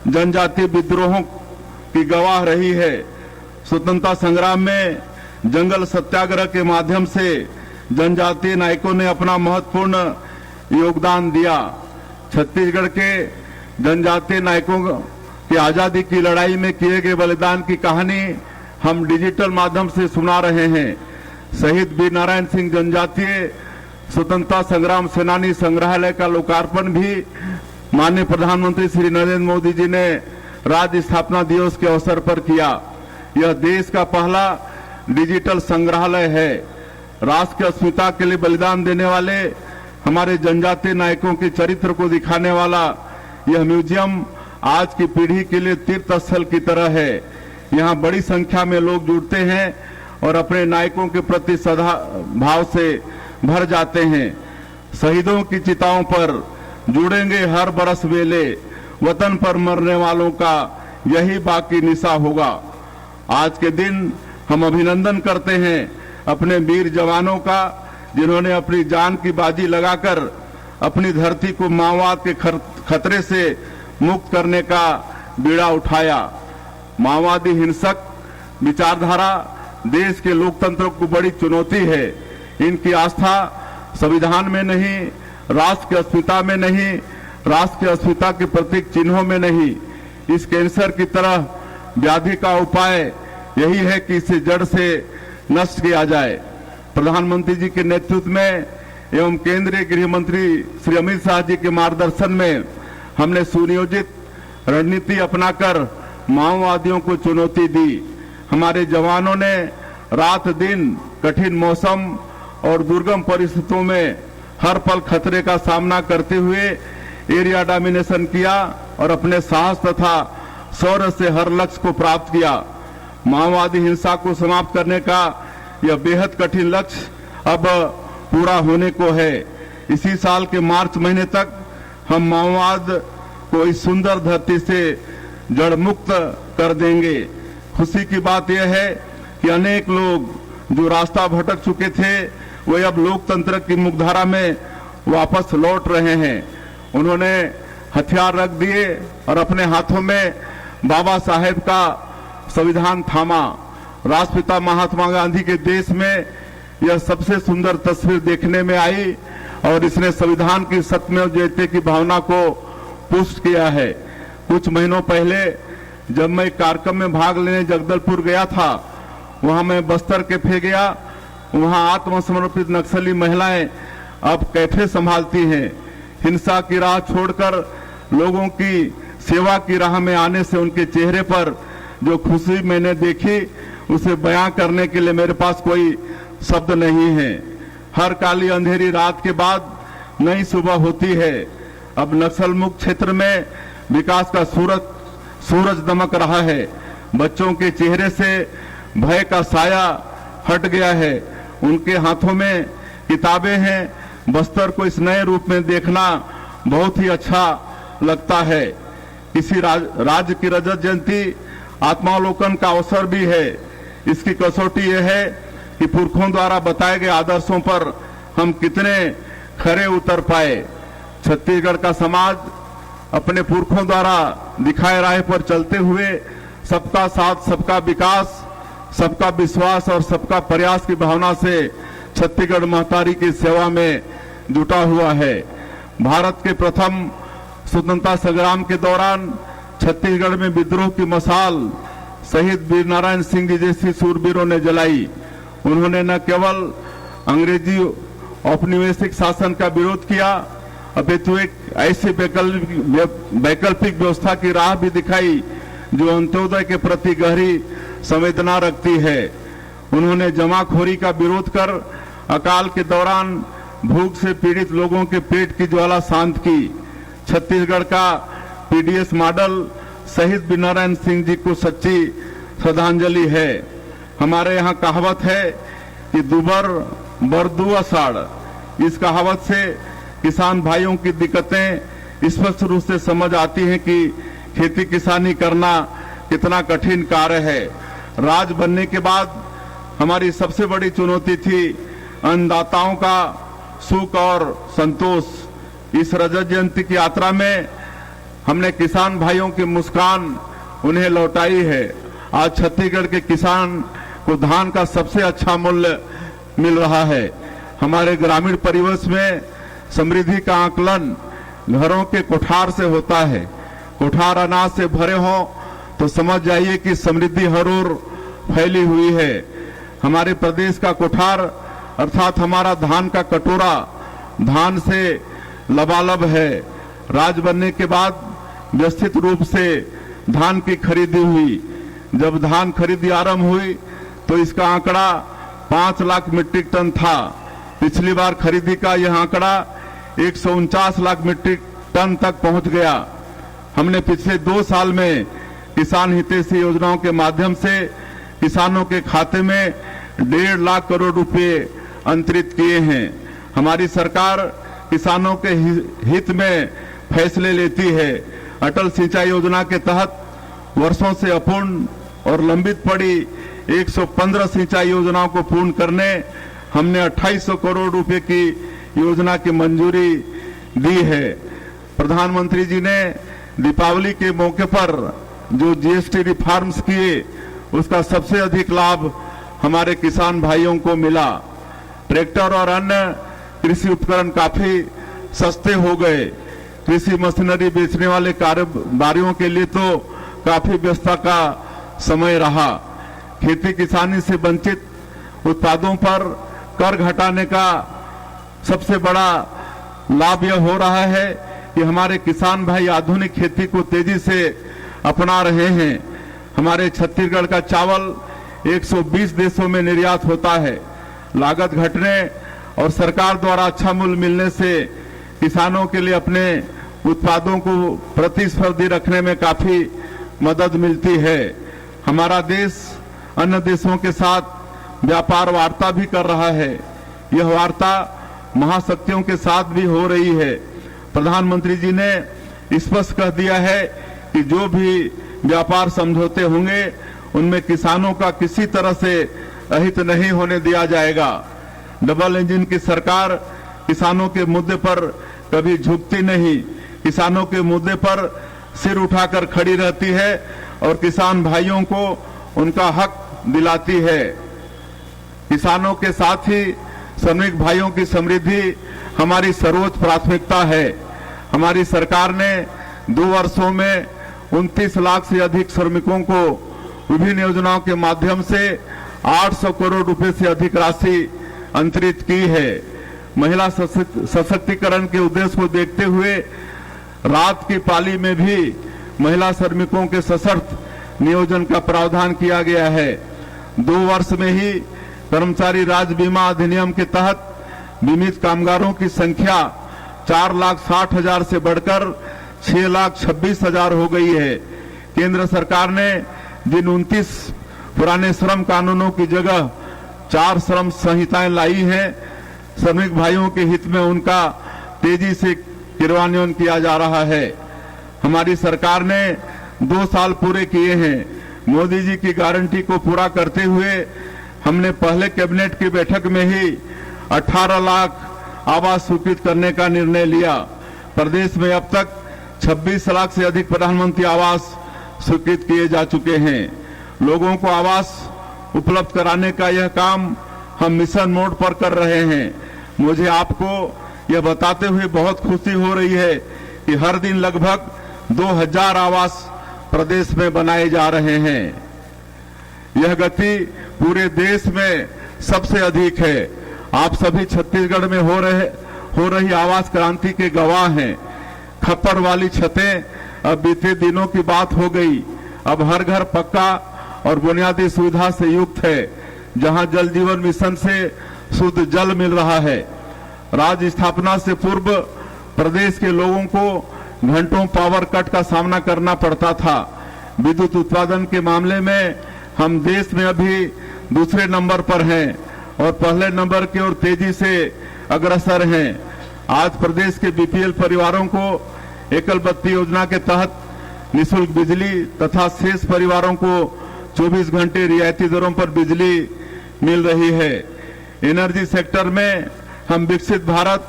जनजातीय विद्रोहों की गवाह रही है। स्वतंत्रता संग्राम में जंगल सत्याग्रह के माध्यम से जनजातीय नायकों ने अपना महत्वपूर्ण योगदान दिया। छत्तीसगढ़ के जनजातीय नायकों की आजादी की लड़ाई में किए गए बलिदान की कहानी हम डिजिटल माध्यम से सुना रहे हैं। शहीद वीर नारायण सिंह जनजातीय स्वतंत्रता संग्राम सेनानी संग्रहालय का लोकार्पण भी माननीय प्रधानमंत्री श्री नरेंद्र मोदी जी ने राज्य स्थापना दिवस के अवसर पर किया। यह देश का पहला डिजिटल संग्रहालय है। राष्ट्र की अस्मिता के लिए बलिदान देने वाले हमारे जनजातीय नायकों के चरित्र को दिखाने वाला यह म्यूजियम आज की पीढ़ी के लिए तीर्थ स्थल की तरह है। यहाँ बड़ी संख्या में लोग जुड़ते हैं और अपने नायकों के प्रति सदा भाव से भर जाते हैं। शहीदों की चिताओं पर जुड़ेंगे हर बरस वेले, वतन पर मरने वालों का यही बाकी निशा होगा। आज के दिन हम अभिनंदन करते हैं अपने वीर जवानों का, जिन्होंने अपनी जान की बाजी लगाकर अपनी धरती को माओवाद के खतरे से मुक्त करने का बीड़ा उठाया। माओवादी हिंसक विचारधारा देश के लोकतंत्र को बड़ी चुनौती है। इनकी आस्था संविधान में नहीं, राष्ट्र की अस्मिता में नहीं, राष्ट्र की अस्मिता के प्रतीक चिन्हों में नहीं। इस कैंसर की तरह व्याधि का उपाय यही है कि इसे जड़ से नष्ट किया जाए। प्रधानमंत्री जी के नेतृत्व में एवं केंद्रीय गृह मंत्री श्री अमित शाह जी के मार्गदर्शन में हमने सुनियोजित रणनीति अपनाकर माओवादियों को चुनौती दी। हमारे जवानों ने रात दिन कठिन मौसम और दुर्गम परिस्थितियों में हर पल खतरे का सामना करते हुए एरिया डोमिनेशन किया और अपने साहस तथा शौर्य से हर लक्ष्य को प्राप्त किया। माओवादी हिंसा को समाप्त करने का यह बेहद कठिन लक्ष्य अब पूरा होने को है। इसी साल के मार्च महीने तक हम माओवाद को इस सुंदर धरती से जड़ मुक्त कर देंगे। खुशी की बात यह है कि अनेक लोग जो रास्ता भटक चुके थे वे अब लोकतंत्र की मुख्यधारा में वापस लौट रहे हैं। उन्होंने हथियार रख दिए और अपने हाथों में बाबा साहेब का संविधान थामा। राष्ट्रपिता महात्मा गांधी के देश में यह सबसे सुंदर तस्वीर देखने में आई और इसने संविधान की सत्यमेव जयते की भावना को पुष्ट किया है। कुछ महीनों पहले जब मैं कार्यक्रम में भाग लेने जगदलपुर गया था, वहां मैं बस्तर कैफे गया। वहां आत्मसमर्पित नक्सली महिलाएं अब कैफे संभालती हैं। हिंसा की राह छोड़कर लोगों की सेवा की राह में आने से उनके चेहरे पर जो खुशी मैंने देखी उसे बयां करने के लिए मेरे पास कोई शब्द नहीं है। हर काली अंधेरी रात के बाद नई सुबह होती है। अब नक्सल मुक्त क्षेत्र में विकास का सूरज दमक रहा है। बच्चों के चेहरे से भय का साया हट गया है। उनके हाथों में किताबें हैं। बस्तर को इस नए रूप में देखना बहुत ही अच्छा लगता है। इसी राज्य की रजत जयंती आत्मावलोकन का अवसर भी है। इसकी कसौटी यह है कि पुरखों द्वारा बताए गए आदर्शों पर हम कितने खरे उतर पाए। छत्तीसगढ़ का समाज अपने पुरखों द्वारा दिखाए राह पर चलते हुए सबका साथ, सबका विकास, सबका विश्वास और सबका प्रयास की भावना से छत्तीसगढ़ महतारी की सेवा में जुटा हुआ है। भारत के प्रथम स्वतंत्रता संग्राम के दौरान छत्तीसगढ़ में विद्रोह की मशाल शहीद वीर नारायण सिंह जी जैसी सूरवीरों ने जलाई। उन्होंने न केवल अंग्रेजी औपनिवेशिक शासन का विरोध किया, अपितु एक ऐसी वैकल्पिक व्यवस्था की राह भी दिखाई जो अंत्योदय के प्रति गहरी संवेदना रखती है। उन्होंने जमाखोरी का विरोध कर अकाल के दौरान भूख से पीड़ित लोगों के पेट की ज्वाला शांत की। छत्तीसगढ़ का पीडीएस मॉडल शहीद वीर नारायण सिंह जी को सच्ची श्रद्धांजलि है। हमारे यहाँ कहावत है कि दुबर बरदू अषाढ़। इस कहावत से किसान भाइयों की दिक्कतें स्पष्ट रूप से समझ आती हैं कि खेती किसानी करना कितना कठिन कार्य है। राज बनने के बाद हमारी सबसे बड़ी चुनौती थी अन्नदाताओं का सुख और संतोष। इस रजत जयंती की यात्रा में हमने किसान भाइयों की मुस्कान उन्हें लौटाई है। आज छत्तीसगढ़ के किसान को धान का सबसे अच्छा मूल्य मिल रहा है। हमारे ग्रामीण परिवेश में समृद्धि का आकलन घरों के कोठार से होता है। कोठार अनाज से भरे हो तो समझ जाइए कि समृद्धि हर ओर फैली हुई है। हमारे प्रदेश का कोठार अर्थात हमारा धान का कटोरा धान से लबालब है। राज बनने के बाद व्यवस्थित रूप से धान की खरीदी हुई। जब धान खरीदी आरंभ हुई तो इसका आंकड़ा 5 लाख मीट्रिक टन था। पिछली बार खरीदी का यह आंकड़ा 149 लाख मीट्रिक टन तक पहुंच गया। हमने पिछले 2 साल में किसान हितैषी योजनाओं के माध्यम से किसानों के खाते में 1.5 लाख करोड़ रुपए अंतरित किए हैं। हमारी सरकार किसानों के हित में फैसले लेती है। अटल सिंचाई योजना के तहत वर्षों से अपूर्ण और लंबित पड़ी 115 सिंचाई योजनाओं को पूर्ण करने हमने 2800 करोड़ रुपए की योजना की मंजूरी दी है। प्रधानमंत्री जी ने दीपावली के मौके पर जो जीएसटी रिफॉर्म्स किए उसका सबसे अधिक लाभ हमारे किसान भाइयों को मिला। ट्रैक्टर और अन्य कृषि उपकरण काफी सस्ते हो गए। कृषि मशीनरी बेचने वाले कारोबारियों के लिए तो काफी व्यस्तता का समय रहा। खेती किसानी से वंचित उत्पादों पर कर घटाने का सबसे बड़ा लाभ यह हो रहा है कि हमारे किसान भाई आधुनिक खेती को तेजी से अपना रहे हैं। हमारे छत्तीसगढ़ का चावल 120 देशों में निर्यात होता है। लागत घटने और सरकार द्वारा अच्छा मूल्य मिलने से किसानों के लिए अपने उत्पादों को प्रतिस्पर्धी रखने में काफी मदद मिलती है। हमारा देश अन्य देशों के साथ व्यापार वार्ता भी कर रहा है। यह वार्ता महाशक्तियों के साथ भी हो रही है। प्रधानमंत्री जी ने स्पष्ट कह दिया है कि जो भी व्यापार समझौते होंगे उनमें किसानों का किसी तरह से अहित नहीं होने दिया जाएगा। डबल इंजन की सरकार किसानों के मुद्दे पर कभी झुकती नहीं, किसानों के मुद्दे पर सिर उठाकर खड़ी रहती है और किसान भाइयों को उनका हक दिलाती है। किसानों के साथ ही श्रमिक भाइयों की समृद्धि हमारी सर्वोच्च प्राथमिकता है। हमारी सरकार ने 2 वर्षों में 29 लाख से अधिक श्रमिकों को विभिन्न योजनाओं के माध्यम से 800 करोड़ रुपए से अधिक राशि अंतरित की है। महिला सशक्तिकरण के उद्देश्य को देखते हुए रात की पाली में भी महिला श्रमिकों के सशक्त नियोजन का प्रावधान किया गया है। 2 वर्ष में ही कर्मचारी राज्य बीमा अधिनियम के तहत बीमित कामगारों की संख्या 4,60,000 से बढ़कर 6,26,000 हो गई है। केंद्र सरकार ने जिन 29 पुराने श्रम कानूनों की जगह 4 श्रम संहिताएं लाई हैं, श्रमिक भाइयों के हित में उनका तेजी से क्रियान्वयन किया जा रहा है। हमारी सरकार ने 2 साल पूरे किए हैं। मोदी जी की गारंटी को पूरा करते हुए हमने पहले कैबिनेट की बैठक में ही 18 लाख आवास स्वीकृत करने का निर्णय लिया। प्रदेश में अब तक 26 लाख से अधिक प्रधानमंत्री आवास स्वीकृत किए जा चुके हैं। लोगों को आवास उपलब्ध कराने का यह काम हम मिशन मोड पर कर रहे हैं। मुझे आपको यह बताते हुए बहुत खुशी हो रही है कि हर दिन लगभग 2000 आवास प्रदेश में बनाए जा रहे हैं। यह गति पूरे देश में सबसे अधिक है। आप सभी छत्तीसगढ़ में हो रही आवास क्रांति के गवाह हैं। खप्पर वाली छतें अब बीते दिनों की बात हो गई। अब हर घर पक्का और बुनियादी सुविधा से युक्त है, जहां जल जीवन मिशन से शुद्ध जल मिल रहा है। राज्य स्थापना से पूर्व प्रदेश के लोगों को घंटों पावर कट का सामना करना पड़ता था। विद्युत उत्पादन के मामले में हम देश में अभी दूसरे नंबर पर हैं और पहले नंबर की ओर तेजी से अग्रसर हैं। आज प्रदेश के बीपीएल परिवारों को एकल बत्ती योजना के तहत निःशुल्क बिजली तथा शेष परिवारों को 24 घंटे रियायती दरों पर बिजली मिल रही है। एनर्जी सेक्टर में हम विकसित भारत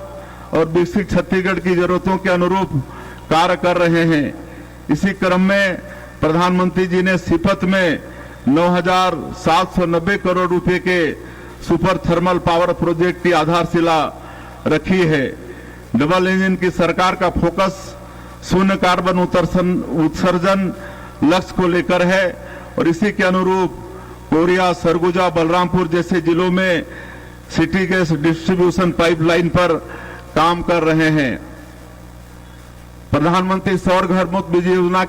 और विकसित छत्तीसगढ़ की जरूरतों के अनुरूप कार्य कर रहे हैं। इसी क्रम में प्रधानमंत्री जी ने शपथ में 9,790 करोड़ रुपए के सुपर थर्मल पावर प्रोजेक्ट की आधारशिला रखी है। डबल इंजन की सरकार का फोकस शून्य कार्बन उत्सर्जन लक्ष्य को लेकर है और इसी के अनुरूप कोरिया, सरगुजा, बलरामपुर जैसे जिलों में सिटी गैस डिस्ट्रीब्यूशन पाइपलाइन पर काम कर रहे हैं। प्रधानमंत्री सौर घर मुफ्त बिजली योजना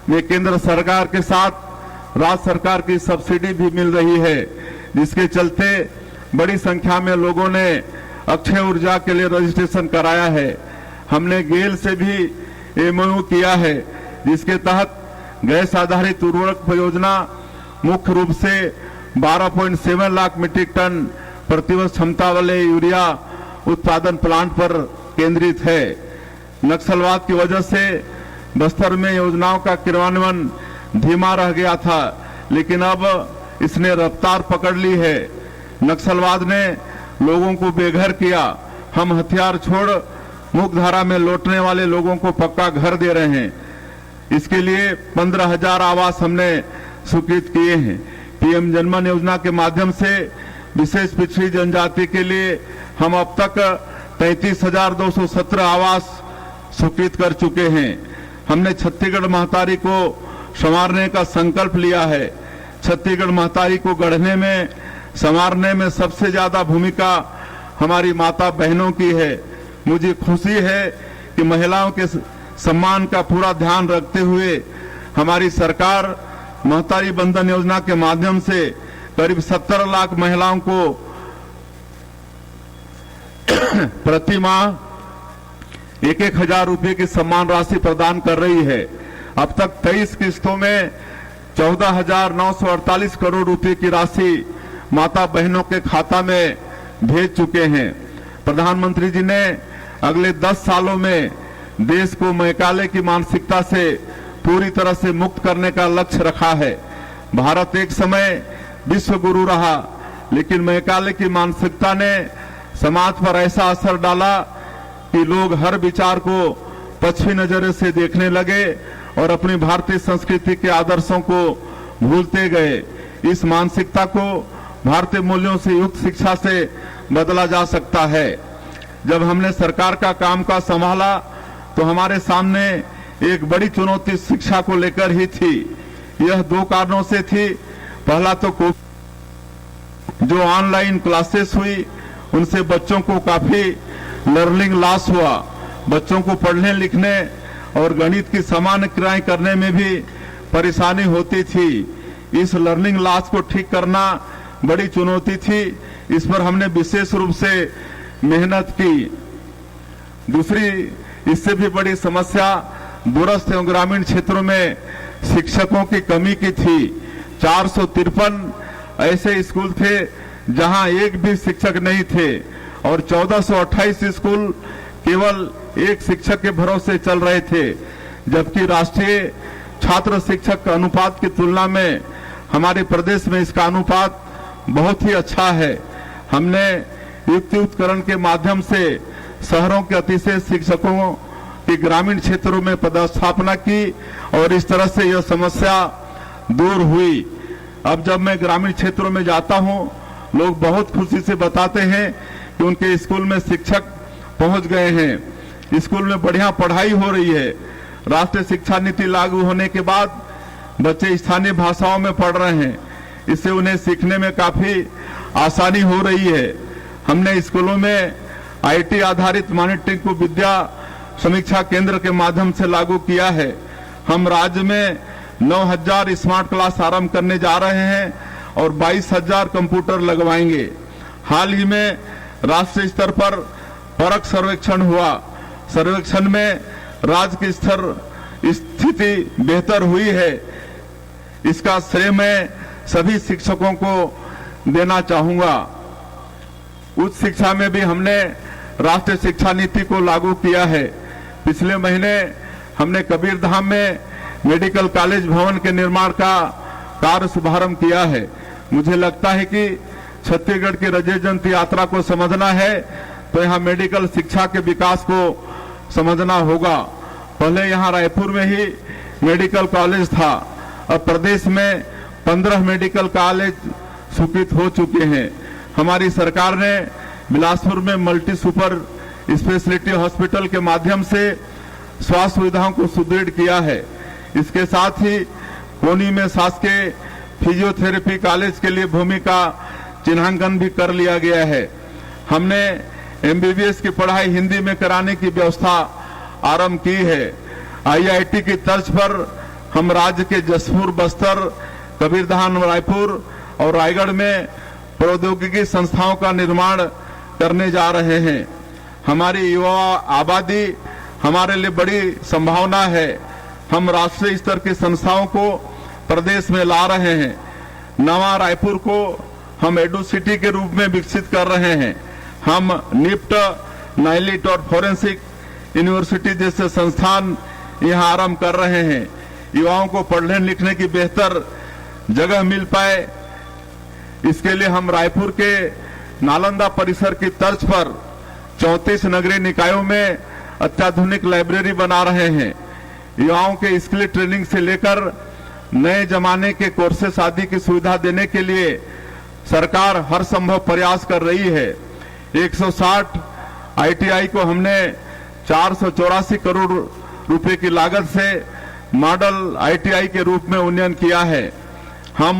में केंद्र सरकार के साथ राज्य सरकार की सब्सिडी भी मिल रही है, जिसके चलते बड़ी संख्या में लोगों ने अक्षय ऊर्जा के लिए रजिस्ट्रेशन कराया है। हमने गेल से भी एमओयू किया है, जिसके तहत गैस आधारित उर्वरक परियोजना मुख्य रूप से 12.7 लाख मीट्रिक टन प्रतिवर्ष क्षमता वाले यूरिया उत्पादन प्लांट पर केंद्रित है। नक्सलवाद की वजह से बस्तर में योजनाओं का क्रियान्वयन धीमा रह गया था, लेकिन अब इसने रफ्तार पकड़ ली है। नक्सलवाद ने लोगों को बेघर किया। हम हथियार छोड़ मुख्य धारा में लौटने वाले लोगों को पक्का घर दे रहे हैं। इसके लिए 15,000 आवास हमने स्वीकृत किए हैं। पीएम जनमन योजना के माध्यम से विशेष पिछड़ी जनजाति के लिए हम अब तक 33,217 आवास स्वीकृत कर चुके हैं। हमने छत्तीसगढ़ महतारी को संवारने का संकल्प लिया है। छत्तीसगढ़ महतारी को गढ़ने में, संवारने में सबसे ज्यादा भूमिका हमारी माता बहनों की है। मुझे खुशी है कि महिलाओं के सम्मान का पूरा ध्यान रखते हुए हमारी सरकार महतारी बंधन योजना के माध्यम से करीब 17 लाख महिलाओं को प्रति माह 1,000 रुपए की सम्मान राशि प्रदान कर रही है। अब तक 23 किस्तों में 14,948 करोड़ रुपए की राशि माता बहनों के खाता में भेज चुके हैं। प्रधानमंत्री जी ने अगले 10 सालों में देश को मैकाले की मानसिकता से पूरी तरह से मुक्त करने का लक्ष्य रखा है। भारत एक समय विश्व गुरु रहा, लेकिन मैकाले की मानसिकता ने समाज पर ऐसा असर डाला कि लोग हर विचार को पश्चिमी नजरे से देखने लगे और अपनी भारतीय संस्कृति के आदर्शों को भूलते गए। इस मानसिकता को भारतीय मूल्यों से युक्त शिक्षा से बदला जा सकता है। जब हमने सरकार का कामकाज संभाला तो हमारे सामने एक बड़ी चुनौती शिक्षा को लेकर ही थी। यह 2 कारणों से थी। पहला तो जो ऑनलाइन क्लासेस हुई उनसे बच्चों को काफी लर्निंग लॉस हुआ। बच्चों को पढ़ने लिखने और गणित की सामान्य क्रियाएं करने में भी परेशानी होती थी। इस लर्निंग लॉस को ठीक करना बड़ी चुनौती थी। इस पर हमने विशेष रूप से मेहनत की। दूसरी इससे भी बड़ी समस्या दूरस्थ एवं ग्रामीण क्षेत्रों में शिक्षकों की कमी की थी। 453 ऐसे स्कूल थे जहां एक भी शिक्षक नहीं थे और 1428 स्कूल केवल एक शिक्षक के भरोसे चल रहे थे, जबकि राष्ट्रीय छात्र शिक्षक अनुपात की तुलना में हमारे प्रदेश में इसका अनुपात बहुत ही अच्छा है। हमने युक्तियुक्तकरण के माध्यम से शहरों के अतिशय शिक्षकों की ग्रामीण क्षेत्रों में पदस्थापना की और इस तरह से यह समस्या दूर हुई। अब जब मैं ग्रामीण क्षेत्रों में जाता हूं, लोग बहुत खुशी से बताते हैं कि उनके स्कूल में शिक्षक पहुंच गए हैं, स्कूल में बढ़िया पढ़ाई हो रही है। राष्ट्रीय शिक्षा नीति लागू होने के बाद बच्चे स्थानीय भाषाओं में पढ़ रहे हैं, इससे उन्हें सीखने में काफी आसानी हो रही है। हमने स्कूलों में आईटी आधारित मॉनिटरिंग को विद्या समीक्षा केंद्र के माध्यम से लागू किया है। हम राज्य में 9,000 स्मार्ट क्लास आरंभ करने जा रहे हैं और 22,000 कंप्यूटर लगवाएंगे। हाल ही में राष्ट्रीय स्तर पर परख सर्वेक्षण हुआ। सर्वेक्षण में राज्य की स्थिति बेहतर हुई है। इसका श्रेय मैं सभी शिक्षकों को देना चाहूंगा। उच्च शिक्षा में भी हमने राष्ट्रीय शिक्षा नीति को लागू किया है। पिछले महीने हमने कबीरधाम में मेडिकल कॉलेज भवन के निर्माण का कार्य शुभारंभ किया है। मुझे लगता है कि छत्तीसगढ़ की रजत जयंती यात्रा को समझना है तो यहाँ मेडिकल शिक्षा के विकास को समझना होगा। पहले यहाँ रायपुर में ही मेडिकल कॉलेज था, अब प्रदेश में 15 मेडिकल कॉलेज स्वीकृत हो चुके हैं। हमारी सरकार ने बिलासपुर में मल्टी सुपर स्पेशलिटी हॉस्पिटल के माध्यम से स्वास्थ्य सुविधाओं को सुदृढ़ किया है। इसके साथ ही कोनी में शासकीय फिजियोथेरेपी कॉलेज के लिए भूमि का चिन्हांकन भी कर लिया गया है। हमने एमबीबीएस की पढ़ाई हिंदी में कराने की व्यवस्था आरंभ की है। आईआईटी की तर्ज पर हम राज्य के जसपुर, बस्तर, कबीरधाम, रायपुर और रायगढ़ में प्रौद्योगिकी संस्थाओं का निर्माण करने जा रहे हैं। हमारी युवा आबादी हमारे लिए बड़ी संभावना है। हम राष्ट्रीय स्तर की संस्थाओं को प्रदेश में ला रहे हैं। नवा रायपुर को हम एडू सिटी के रूप में विकसित कर रहे हैं। हम निफ्ट, नाइलिट और फोरेंसिक यूनिवर्सिटी जैसे संस्थान यहाँ आरंभ कर रहे हैं। युवाओं को पढ़ने लिखने की बेहतर जगह मिल पाए, इसके लिए हम रायपुर के नालंदा परिसर की तर्ज पर 34 नगरीय निकायों में अत्याधुनिक लाइब्रेरी बना रहे हैं। युवाओं के स्किल ट्रेनिंग से लेकर नए जमाने के कोर्सेस आदि की सुविधा देने के लिए सरकार हर संभव प्रयास कर रही है। 160 आईटीआई को हमने 484 करोड़ रुपए की लागत से मॉडल आईटीआई के रूप में उन्नयन किया है। हम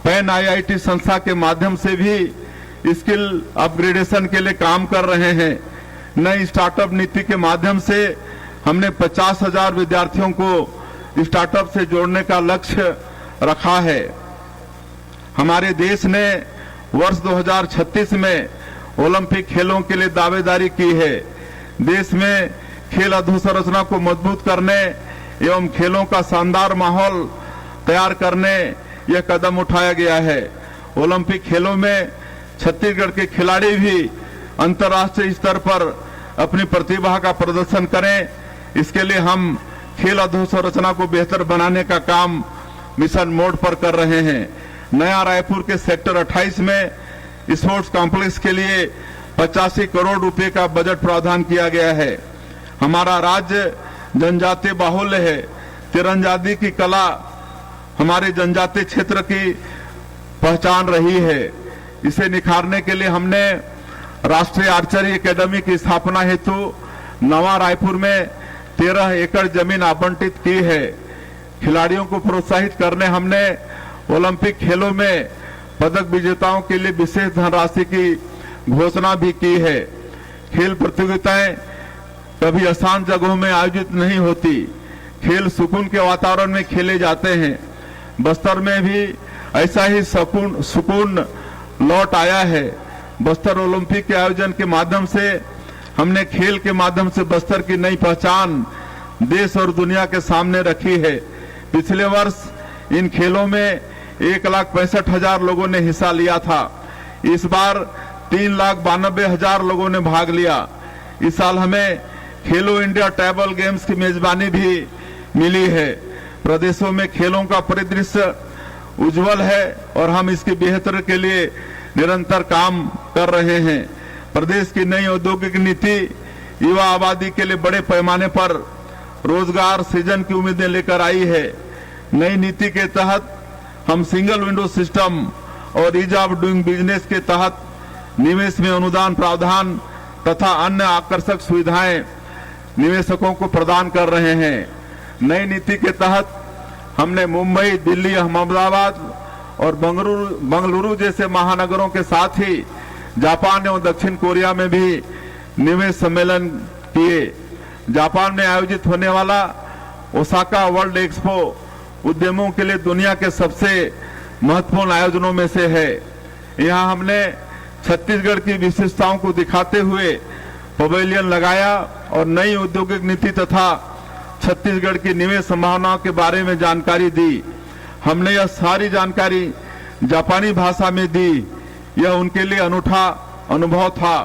पैन आईआईटी संस्था के माध्यम से भी स्किल अपग्रेडेशन के लिए काम कर रहे हैं। नई स्टार्टअप नीति के माध्यम से हमने 50,000 विद्यार्थियों को स्टार्टअप से जोड़ने का लक्ष्य रखा है। हमारे देश ने वर्ष 2036 में ओलंपिक खेलों के लिए दावेदारी की है। देश में खेल अधोसंरचना को मजबूत करने एवं खेलों का शानदार माहौल तैयार करने यह कदम उठाया गया है। ओलंपिक खेलों में छत्तीसगढ़ के खिलाड़ी भी अंतर्राष्ट्रीय स्तर पर अपनी प्रतिभा का प्रदर्शन करें, इसके लिए हम खेल अधोसंरचना को बेहतर बनाने का काम मिशन मोड पर कर रहे हैं। नया रायपुर के सेक्टर 28 में स्पोर्ट्स कॉम्प्लेक्स के लिए 85 करोड़ रुपए का बजट प्रावधान किया गया है। हमारा राज्य जनजातीय बाहुल्य है। तीरंदाजी की कला हमारे जनजातीय क्षेत्र की पहचान रही है। इसे निखारने के लिए हमने राष्ट्रीय आर्चरी एकेडमी की स्थापना हेतु नवा रायपुर में 13 एकड़ जमीन आवंटित की है। खिलाड़ियों को प्रोत्साहित करने हमने ओलंपिक खेलों में पदक विजेताओं के लिए विशेष धनराशि की घोषणा भी की है। खेल प्रतियोगिताएं कभी आसान जगहों में आयोजित नहीं होती। खेल सुकून के वातावरण में खेले जाते हैं। बस्तर में भी ऐसा ही सुकून लौट आया है। बस्तर ओलंपिक के आयोजन के माध्यम से हमने खेल के माध्यम से बस्तर की नई पहचान देश और दुनिया के सामने रखी है। पिछले वर्ष इन खेलों में 1,65,000 लोगों ने हिस्सा लिया था। इस बार 3,92,000 लोगों ने भाग लिया। इस साल हमें खेलो इंडिया टेबल गेम्स की मेजबानी भी मिली है। प्रदेशों में खेलों का परिदृश्य उज्जवल है और हम इसकी बेहतर के लिए निरंतर काम कर रहे हैं। प्रदेश की नई औद्योगिक नीति युवा आबादी के लिए बड़े पैमाने पर रोजगार सृजन की उम्मीदें लेकर आई है। नई नीति के तहत हम सिंगल विंडो सिस्टम और ईज ऑफ डूइंग बिजनेस के तहत निवेश में अनुदान प्रावधान तथा अन्य आकर्षक सुविधाएं निवेशकों को प्रदान कर रहे हैं। नई नीति के तहत हमने मुंबई, दिल्ली, अहमदाबाद और बंगलुरु जैसे महानगरों के साथ ही जापान एवं दक्षिण कोरिया में भी निवेश सम्मेलन किए। जापान में आयोजित होने वाला ओसाका वर्ल्ड एक्सपो उद्यमों के लिए दुनिया के सबसे महत्वपूर्ण आयोजनों में से है। यहाँ हमने छत्तीसगढ़ की विशेषताओं को दिखाते हुए पवेलियन लगाया और नई औद्योगिक नीति तथा छत्तीसगढ़ की निवेश संभावनाओं के बारे में जानकारी दी। हमने यह सारी जानकारी जापानी भाषा में दी। यह उनके लिए अनूठा अनुभव था।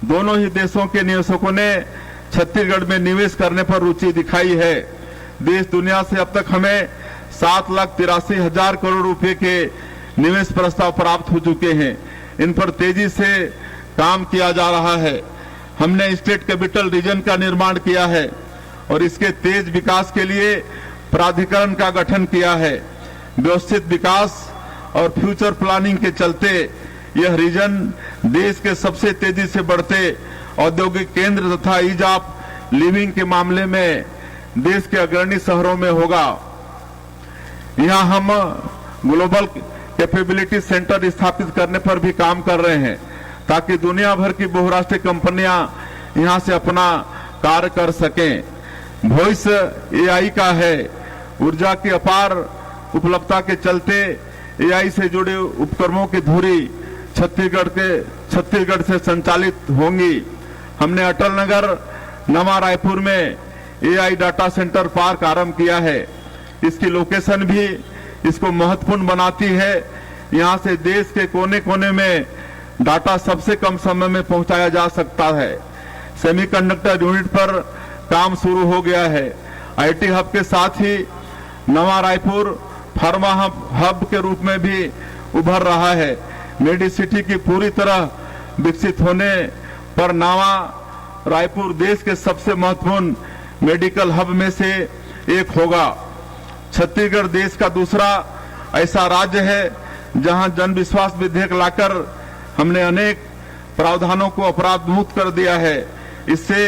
दोनों ही देशों के निवेशकों ने छत्तीसगढ़ में निवेश करने पर रुचि दिखाई है। देश दुनिया से अब तक हमें 7,83,000 करोड़ रुपए के निवेश प्रस्ताव प्राप्त हो चुके हैं। इन पर तेजी से काम किया जा रहा है। हमने स्टेट कैपिटल रीजन का निर्माण किया है और इसके तेज विकास के लिए प्राधिकरण का गठन किया है। व्यवस्थित विकास और फ्यूचर प्लानिंग के चलते यह रीजन देश के सबसे तेजी से बढ़ते औद्योगिक केंद्र तथा ईज ऑफ लिविंग के मामले में देश के अग्रणी शहरों में होगा। यहाँ हम ग्लोबल कैपेबिलिटी सेंटर स्थापित करने पर भी काम कर रहे हैं ताकि दुनिया भर की बहुराष्ट्रीय कंपनियां यहाँ से अपना कार्य कर सकें। वॉइस एआई का है। ऊर्जा की अपार उपलब्धता के चलते एआई से जुड़े उपकरणों की धुरी छत्तीसगढ़ से संचालित होंगी। हमने अटल नगर नवा रायपुर में एआई डाटा सेंटर पार्क आरंभ किया है। इसकी लोकेशन भी इसको महत्वपूर्ण बनाती है। यहाँ से देश के कोने कोने में डाटा सबसे कम समय में पहुंचाया जा सकता है। सेमीकंडक्टर यूनिट पर काम शुरू हो गया है। आईटी हब के साथ ही नवा रायपुर फार्मा हब के रूप में भी उभर रहा है। मेडिसिटी की पूरी तरह विकसित होने पर नवा रायपुर देश के सबसे महत्वपूर्ण मेडिकल हब में से एक होगा। छत्तीसगढ़ देश का दूसरा ऐसा राज्य है जहां जन विश्वास विधेयक लाकर हमने अनेक प्रावधानों को अपराध मुक्त कर दिया है। इससे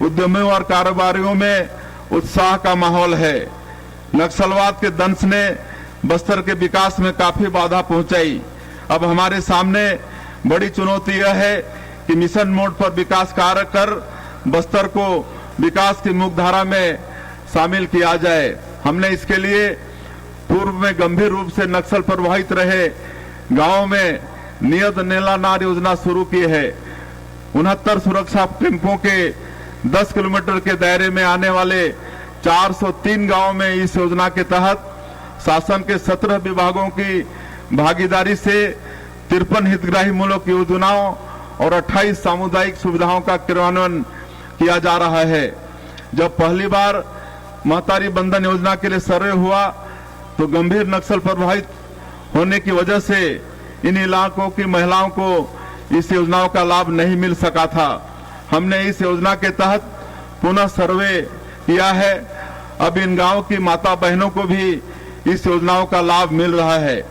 उद्यमियों और कारोबारियों में उत्साह का माहौल है। नक्सलवाद के दंश ने बस्तर के विकास में काफी बाधा पहुंचाई। अब हमारे सामने बड़ी चुनौती यह है कि मिशन मोड पर विकास कार्य कर बस्तर को विकास की मुख्यधारा में शामिल किया जाए। हमने इसके लिए पूर्व में गंभीर रूप से नक्सल प्रभावित रहे गांवों में नियत नेला नार योजना शुरू की है। 69 सुरक्षा कैंपों के 10 किलोमीटर के दायरे में आने वाले 403 गांवों में इस योजना के तहत शासन के 17 विभागों की भागीदारी से 53 हितग्राही मूलक योजनाओं और 28 सामुदायिक सुविधाओं का क्रियान्वयन किया जा रहा है। जब पहली बार महतारी बंधन योजना के लिए सर्वे हुआ तो गंभीर नक्सल प्रभावित होने की वजह से इन इलाकों की महिलाओं को इस योजनाओं का लाभ नहीं मिल सका था। हमने इस योजना के तहत पुनः सर्वे किया है। अब इन गांवों की माता बहनों को भी इस योजनाओं का लाभ मिल रहा है।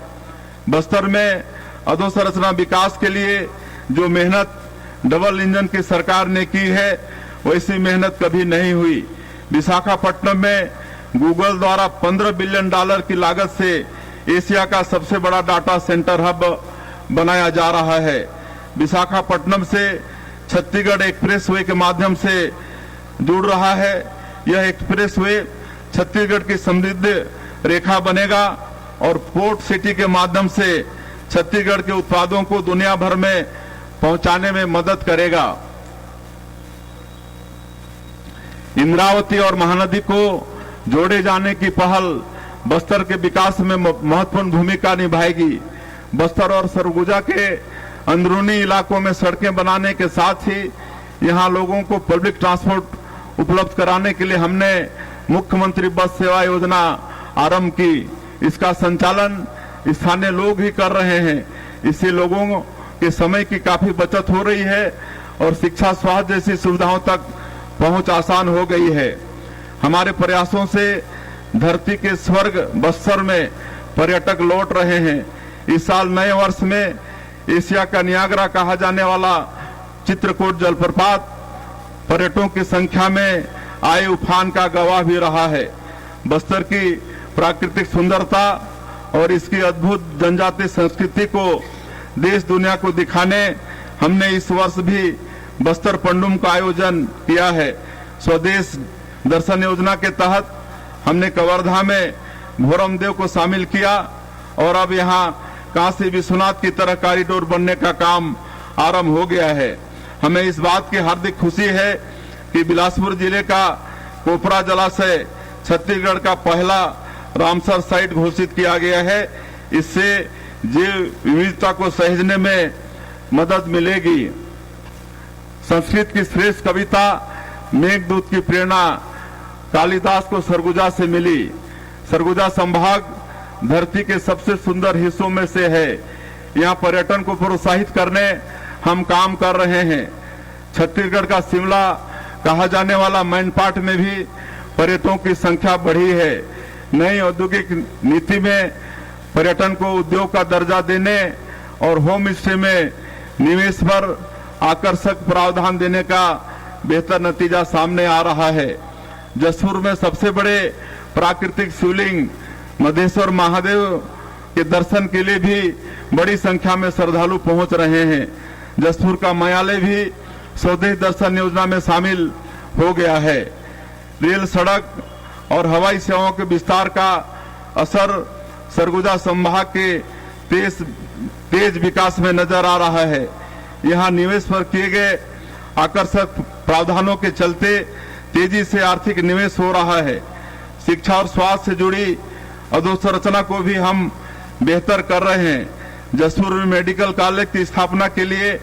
बस्तर में अधोसंरचना विकास के लिए जो मेहनत डबल इंजन की सरकार ने की है वैसी मेहनत कभी नहीं हुई। विशाखापट्टनम में गूगल द्वारा $15 बिलियन की लागत से एशिया का सबसे बड़ा डाटा सेंटर हब बनाया जा रहा है। विशाखापट्टनम से छत्तीसगढ़ एक्सप्रेसवे के माध्यम से जुड़ रहा है। यह एक्सप्रेसवे छत्तीसगढ़ की समृद्ध रेखा बनेगा और पोर्ट सिटी के माध्यम से छत्तीसगढ़ के उत्पादों को दुनिया भर में पहुंचाने में मदद करेगा। इंद्रावती और महानदी को जोड़े जाने की पहल बस्तर के विकास में महत्वपूर्ण भूमिका निभाएगी। बस्तर और सरगुजा के अंदरूनी इलाकों में सड़कें बनाने के साथ ही यहां लोगों को पब्लिक ट्रांसपोर्ट उपलब्ध कराने के लिए हमने मुख्यमंत्री बस सेवा योजना आरंभ की। इसका संचालन स्थानीय लोग ही कर रहे हैं। इससे लोगों के समय की काफी बचत हो रही है और शिक्षा स्वास्थ्य जैसी सुविधाओं तक पहुंच आसान हो गई है। हमारे प्रयासों से धरती के स्वर्ग बस्तर में पर्यटक लौट रहे हैं। इस साल नए वर्ष में एशिया का नियाग्रा कहा जाने वाला चित्रकूट जलप्रपात पर्यटकों की संख्या में आए उफान का गवाह भी रहा है। बस्तर की प्राकृतिक सुंदरता और इसकी अद्भुत जनजातीय संस्कृति को देश दुनिया को दिखाने हमने इस वर्ष भी बस्तर पंडुम का आयोजन किया है। स्वदेश दर्शन योजना के तहत हमने कवर्धा में भोरमदेव को शामिल किया और अब यहाँ काशी विश्वनाथ की तरह कॉरिडोर बनने का काम आरंभ हो गया है। हमें इस बात की हार्दिक खुशी है कि बिलासपुर जिले का कोपरा जलाशय छत्तीसगढ़ का पहला रामसर साइट घोषित किया गया है। इससे जैव विविधता को सहेजने में मदद मिलेगी। संस्कृत की श्रेष्ठ कविता मेघदूत की प्रेरणा कालिदास को सरगुजा से मिली। सरगुजा संभाग धरती के सबसे सुंदर हिस्सों में से है। यहाँ पर्यटन को प्रोत्साहित करने हम काम कर रहे हैं। छत्तीसगढ़ का शिमला कहा जाने वाला मैनपाट में भी पर्यटकों की संख्या बढ़ी है। नई औद्योगिक नीति में पर्यटन को उद्योग का दर्जा देने और होम स्टे में निवेश पर आकर्षक प्रावधान देने का बेहतर नतीजा सामने आ रहा है। जसपुर में सबसे बड़े प्राकृतिक शिवलिंग मधेश्वर महादेव के दर्शन के लिए भी बड़ी संख्या में श्रद्धालु पहुंच रहे हैं। जसपुर का मयालय भी स्वदेश दर्शन योजना में शामिल हो गया है। रेल, सड़क और हवाई सेवाओं के विस्तार का असर सरगुजा संभाग के तेज विकास में नजर आ रहा है। यहाँ निवेश पर किए गए आकर्षक प्रावधानों के चलते तेजी से आर्थिक निवेश हो रहा है। शिक्षा और स्वास्थ्य से जुड़ी अधोसंरचना को भी हम बेहतर कर रहे हैं। जसपुर में मेडिकल कॉलेज की स्थापना के लिए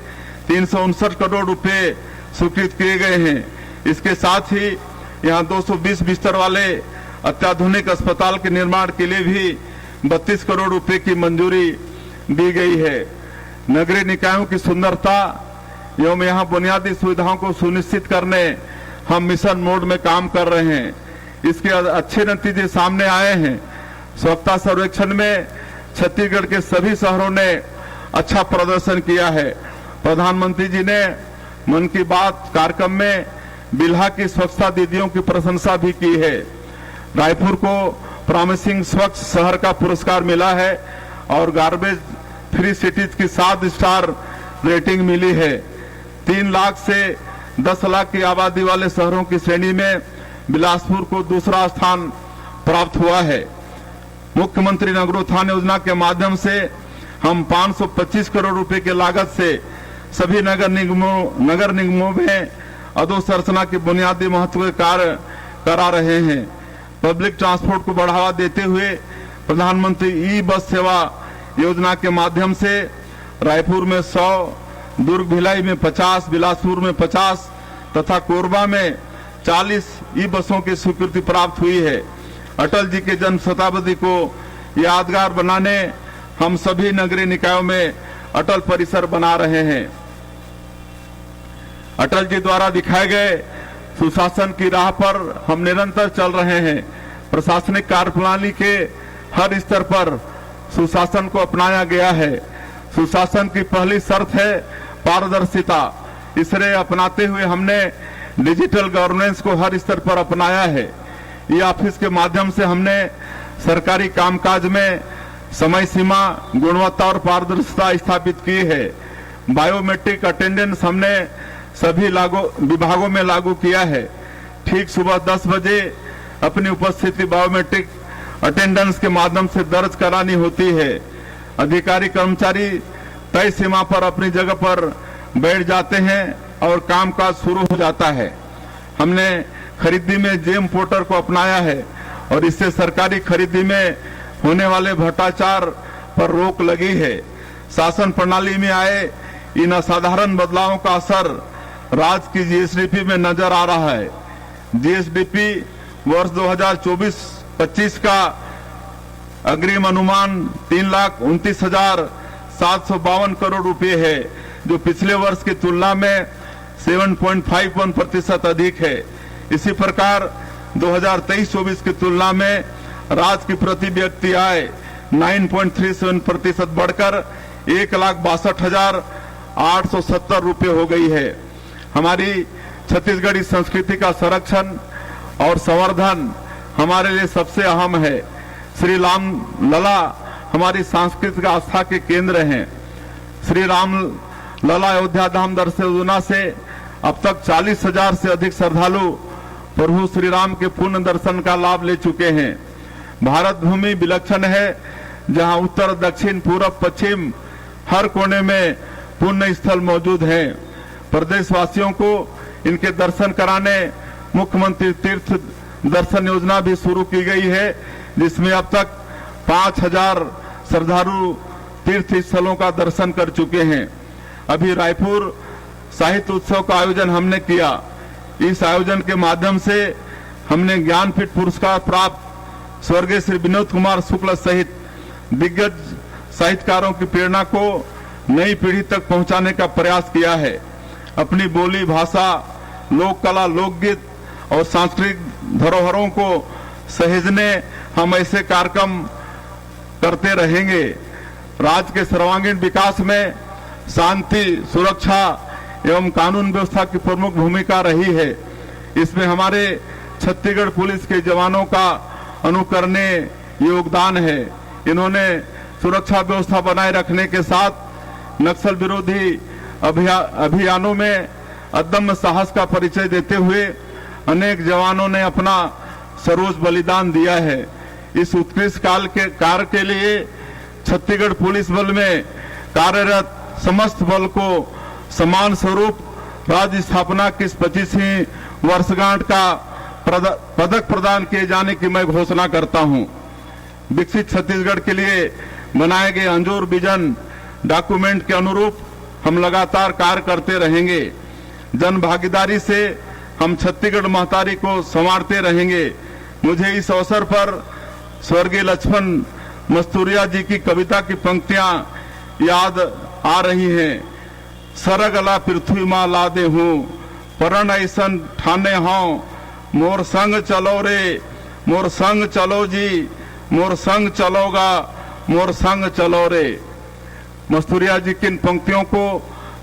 359 करोड़ रुपए स्वीकृत किए गए हैं। इसके साथ ही यहाँ 220 बिस्तर वाले अत्याधुनिक अस्पताल के निर्माण के लिए भी 32 करोड़ रुपए की मंजूरी दी गई है। नगरीय निकायों की सुंदरता एवं यहाँ बुनियादी सुविधाओं को सुनिश्चित करने हम मिशन मोड में काम कर रहे हैं। इसके अच्छे नतीजे सामने आए हैं। स्वच्छता सर्वेक्षण में छत्तीसगढ़ के सभी शहरों ने अच्छा प्रदर्शन किया है। प्रधानमंत्री जी ने मन की बात कार्यक्रम में बिल्हा की स्वच्छता दीदियों की प्रशंसा भी की है। रायपुर को प्रॉमिसिंग स्वच्छ शहर का पुरस्कार मिला है और गार्बेज फ्री सिटीज की 7 स्टार रेटिंग मिली है। 3 लाख से 10 लाख की आबादी वाले शहरों की श्रेणी में बिलासपुर को दूसरा स्थान प्राप्त हुआ है। मुख्यमंत्री नगरोत्थान योजना के माध्यम से हम 525 करोड़ रुपए की लागत से सभी नगर निगमों में अधोसंरचना के बुनियादी महत्व के कार्य करा रहे हैं। पब्लिक ट्रांसपोर्ट को बढ़ावा देते हुए प्रधानमंत्री ई बस सेवा योजना के माध्यम से रायपुर में 100, दुर्ग भिलाई में 50, बिलासपुर में 50 तथा कोरबा में 40 ई बसों की स्वीकृति प्राप्त हुई है। अटल जी के जन्म शताब्दी को यादगार बनाने हम सभी नगरीय निकायों में अटल परिसर बना रहे हैं। अटल जी द्वारा दिखाए गए सुशासन की राह पर हम निरंतर चल रहे हैं। प्रशासनिक कार्यप्रणाली के हर स्तर पर सुशासन को अपनाया गया है। सुशासन की पहली शर्त है पारदर्शिता। इसे अपनाते हुए हमने डिजिटल गवर्नेंस को हर स्तर पर अपनाया है। ये ऑफिस के माध्यम से हमने सरकारी कामकाज में समय सीमा, गुणवत्ता और पारदर्शिता स्थापित की है। बायोमेट्रिक अटेंडेंस हमने सभी विभागों में लागू किया है। ठीक सुबह 10 बजे अपनी उपस्थिति बायोमेट्रिक अटेंडेंस के माध्यम से दर्ज करानी होती है। अधिकारी कर्मचारी तय सीमा पर अपनी जगह पर बैठ जाते हैं और कामकाज शुरू हो जाता है। हमने खरीदी में जेम पोर्टर को अपनाया है और इससे सरकारी खरीदी में होने वाले भ्रष्टाचार पर रोक लगी है। शासन प्रणाली में आए इन असाधारण बदलावों का असर राज्य की जीएसडीपी में नजर आ रहा है। जीएसडीपी वर्ष 2024-25 का अग्रिम अनुमान 3,29,752 करोड़ रुपए है, जो पिछले वर्ष की तुलना में 7.51% अधिक है। इसी प्रकार 2023-24 की तुलना में राज्य की प्रति व्यक्ति आय 9.37% बढ़कर 1,62,870 रुपए हो गई है। हमारी छत्तीसगढ़ी संस्कृति का संरक्षण और संवर्धन हमारे लिए सबसे अहम है। श्री राम लला हमारी सांस्कृतिक आस्था के केंद्र हैं। श्री राम लला अयोध्या धाम दर्शन योजना से अब तक 40,000 से अधिक श्रद्धालु प्रभु श्री राम के पुण्य दर्शन का लाभ ले चुके हैं। भारत भूमि विलक्षण है, जहां उत्तर, दक्षिण, पूरब, पश्चिम हर कोने में पुण्य स्थल मौजूद हैं। प्रदेशवासियों को इनके दर्शन कराने मुख्यमंत्री तीर्थ दर्शन योजना भी शुरू की गई है, जिसमें अब तक 5,000 श्रद्धालु तीर्थ स्थलों का दर्शन कर चुके हैं। अभी रायपुर साहित्य उत्सव का आयोजन हमने किया। इस आयोजन के माध्यम से हमने ज्ञानपीठ पुरस्कार प्राप्त स्वर्गीय श्री विनोद कुमार शुक्ल सहित दिग्गज साहित्यकारों की प्रेरणा को नई पीढ़ी तक पहुंचाने का प्रयास किया है। अपनी बोली, भाषा, लोक कला, लोकगीत और सांस्कृतिक धरोहरों को सहेजने हम ऐसे कार्यक्रम करते रहेंगे। राज्य के सर्वांगीण विकास में शांति, सुरक्षा एवं कानून व्यवस्था की प्रमुख भूमिका रही है। इसमें हमारे छत्तीसगढ़ पुलिस के जवानों का अनुकरणीय योगदान है। इन्होंने सुरक्षा व्यवस्था बनाए रखने के साथ नक्सल विरोधी अभियानों में अदम्य साहस का परिचय देते हुए अनेक जवानों ने अपना सर्वोच्च बलिदान दिया है। इस उत्कृष्ट कार्य के लिए छत्तीसगढ़ पुलिस बल में कार्यरत समस्त बल को समान स्वरूप राज्य स्थापना की 25वीं वर्षगांठ का पदक प्रदान किए जाने की मैं घोषणा करता हूं। विकसित छत्तीसगढ़ के लिए बनाए गए अंजोर विजन डॉक्यूमेंट के अनुरूप हम लगातार कार्य करते रहेंगे। जन भागीदारी से हम छत्तीसगढ़ महतारी को संवारते रहेंगे। मुझे इस अवसर पर स्वर्गीय लक्ष्मण मस्तूरिया जी की कविता की पंक्तियां याद आ रही हैं। सरगला पृथ्वी माँ लादे हूँ, परण ऐसन ठाने हाउ, मोर संग चलो रे, मोर संग चलो जी, मोर संग चलोगा, मोर संग चलो रे। मस्तूरिया जी की इन पंक्तियों को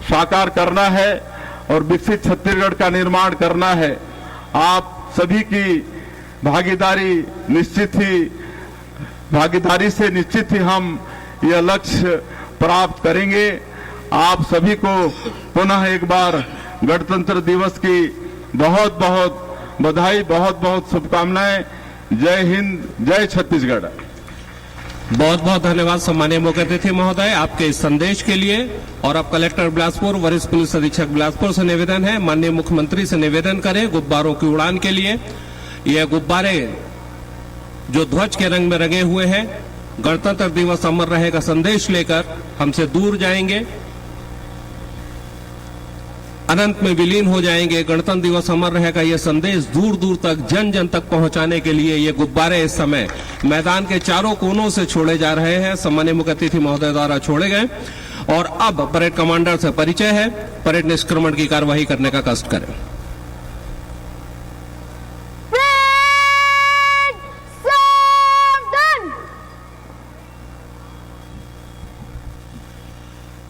साकार करना है और विकसित छत्तीसगढ़ का निर्माण करना है। आप सभी की भागीदारी से निश्चित ही हम यह लक्ष्य प्राप्त करेंगे। आप सभी को पुनः एक बार गणतंत्र दिवस की बहुत बहुत बधाई, बहुत बहुत शुभकामनाएं। जय हिंद, जय छत्तीसगढ़। बहुत बहुत धन्यवाद सम्मानीय मुख्य अतिथि महोदय आपके इस संदेश के लिए। और अब कलेक्टर बिलासपुर, वरिष्ठ पुलिस अधीक्षक बिलासपुर से निवेदन है, माननीय मुख्यमंत्री से निवेदन करें गुब्बारों की उड़ान के लिए। यह गुब्बारे जो ध्वज के रंग में रंगे हुए हैं, गणतंत्र दिवस अमर रहेगा संदेश लेकर हमसे दूर जाएंगे, अनंत में विलीन हो जाएंगे। गणतंत्र दिवस अमर रहेगा यह संदेश दूर दूर तक, जन जन तक पहुंचाने के लिए ये गुब्बारे इस समय मैदान के चारों कोनों से छोड़े जा रहे हैं। सम्मानीय मुख्य अतिथि महोदय द्वारा छोड़े गए। और अब परेड कमांडर से परिचय है। परेड निष्क्रमण की कार्यवाही करने का कष्ट करें।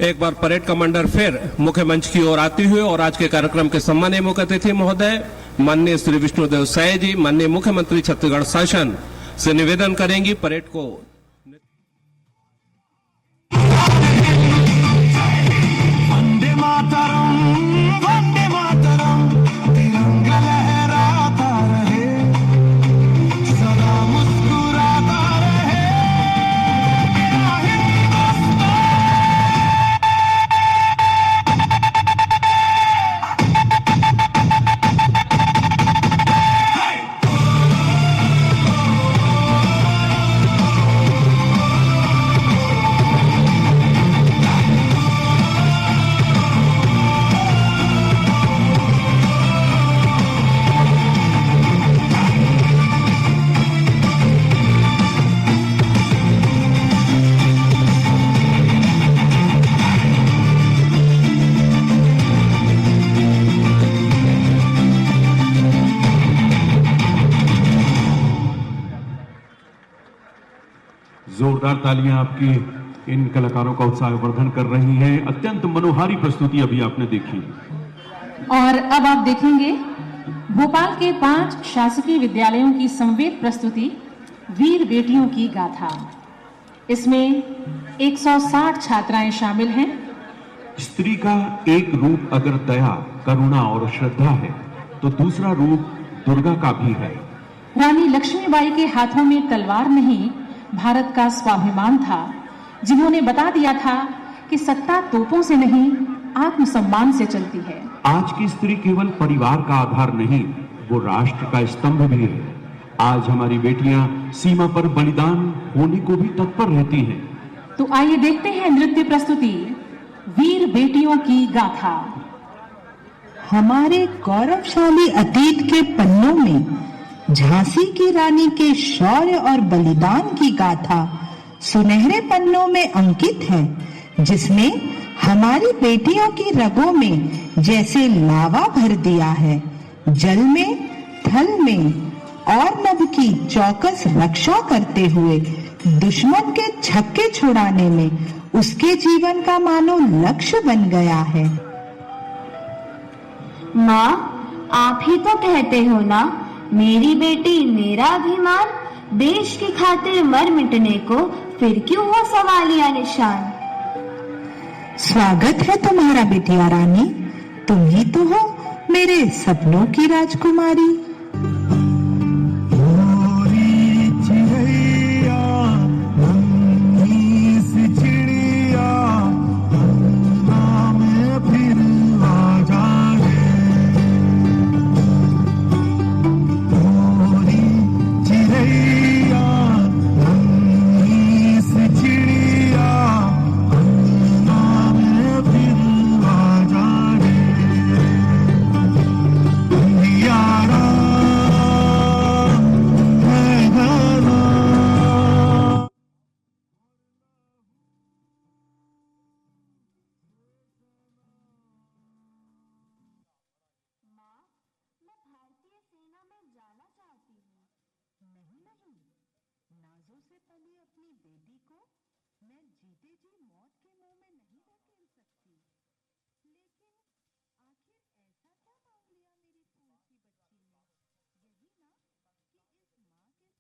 एक बार परेड कमांडर फिर मुख्य मंच की ओर आते हुए और आज के कार्यक्रम के सम्मानीय मुख्य अतिथि महोदय माननीय श्री विष्णुदेव साय जी, माननीय मुख्यमंत्री छत्तीसगढ़ शासन से निवेदन करेंगी परेड को। वंदे मातरम, वंदे मातरम, तिरंगा लहराता रहे, सदा मुस्कुराता रहे मेरा हिंदुस्तान। जोरदार तालियां आपकी इन कलाकारों का उत्साहवर्धन कर रही हैं। अत्यंत मनोहारी प्रस्तुति अभी आपने देखी। और अब आप देखेंगे भोपाल के 5 शासकीय विद्यालयों की संवेद प्रस्तुति वीर बेटियों की गाथा। इसमें 160 छात्राएं शामिल हैं। स्त्री का एक रूप अगर दया, करुणा और श्रद्धा है तो दूसरा रूप दुर्गा का भी है। रानी लक्ष्मीबाई के हाथों में तलवार नहीं, भारत का स्वाभिमान था, जिन्होंने बता दिया था कि सत्ता तोपों से नहीं, आत्मसम्मान से चलती है। आज की स्त्री केवल परिवार का आधार नहीं, वो राष्ट्र का स्तंभ भी है। आज हमारी बेटियां सीमा पर बलिदान होने को भी तत्पर रहती हैं। तो आइए देखते हैं नृत्य प्रस्तुति वीर बेटियों की गाथा। हमारे गौरवशाली अतीत के पन्नों में झांसी की रानी के शौर्य और बलिदान की गाथा सुनहरे पन्नों में अंकित है, जिसने हमारी बेटियों की रगों में जैसे लावा भर दिया है। जल में, थल में और नभ की चौकस रक्षा करते हुए दुश्मन के छक्के छुड़ाने में उसके जीवन का मानो लक्ष्य बन गया है। माँ, आप ही तो कहते हो ना, मेरी बेटी मेरा अभिमान, देश की खातिर मर मिटने को फिर क्यों हो सवालिया निशान। स्वागत है तुम्हारा बिटिया रानी, तुम ही तो हो मेरे सपनों की राजकुमारी। नाजों से पली अपनी बेटी को मैं जीते जी मौत के मुंह में नहीं धकेल सकती, लेकिन आखिर ऐसा क्या मांग लिया मेरी फूल सी बच्ची ने? यही ना कि इस माँ के साथ साथ भारत माता के प्रति कर्तव्य की समझ आ गई है।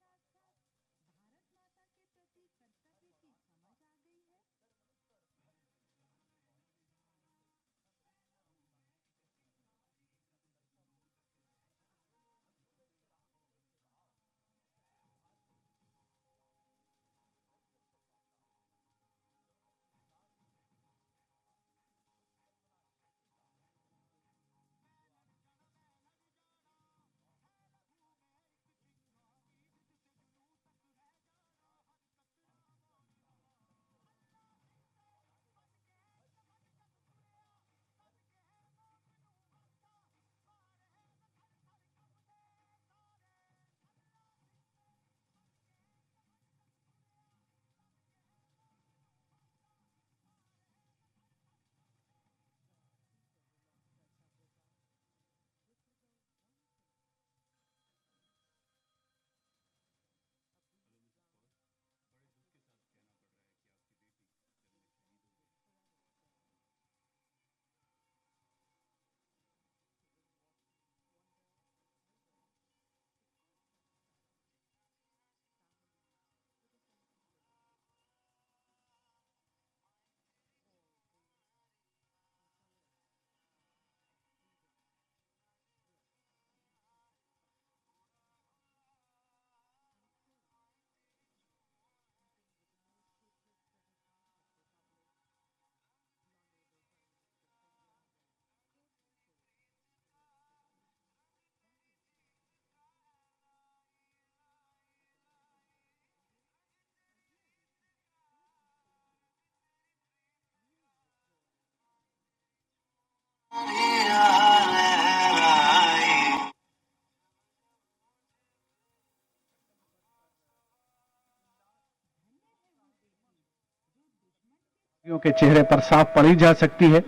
के चेहरे पर साफ पढ़ी जा सकती है।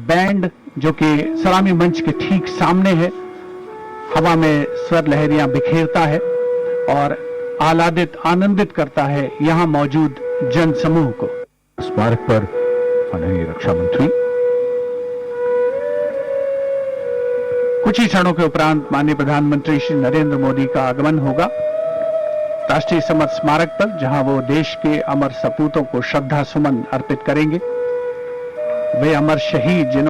बैंड जो कि सलामी मंच के ठीक सामने है, हवा में स्वर लहरियां बिखेरता है और आह्लादित आनंदित करता है यहां मौजूद जन समूह को। स्मारक पर माननीय रक्षा मंत्री। कुछ ही क्षणों के उपरांत माननीय प्रधानमंत्री श्री नरेंद्र मोदी का आगमन होगा राष्ट्रीय समर स्मारक पर, जहां वो देश के अमर सपूतों को श्रद्धा सुमन अर्पित करेंगे। वे अमर शहीद जिन्होंने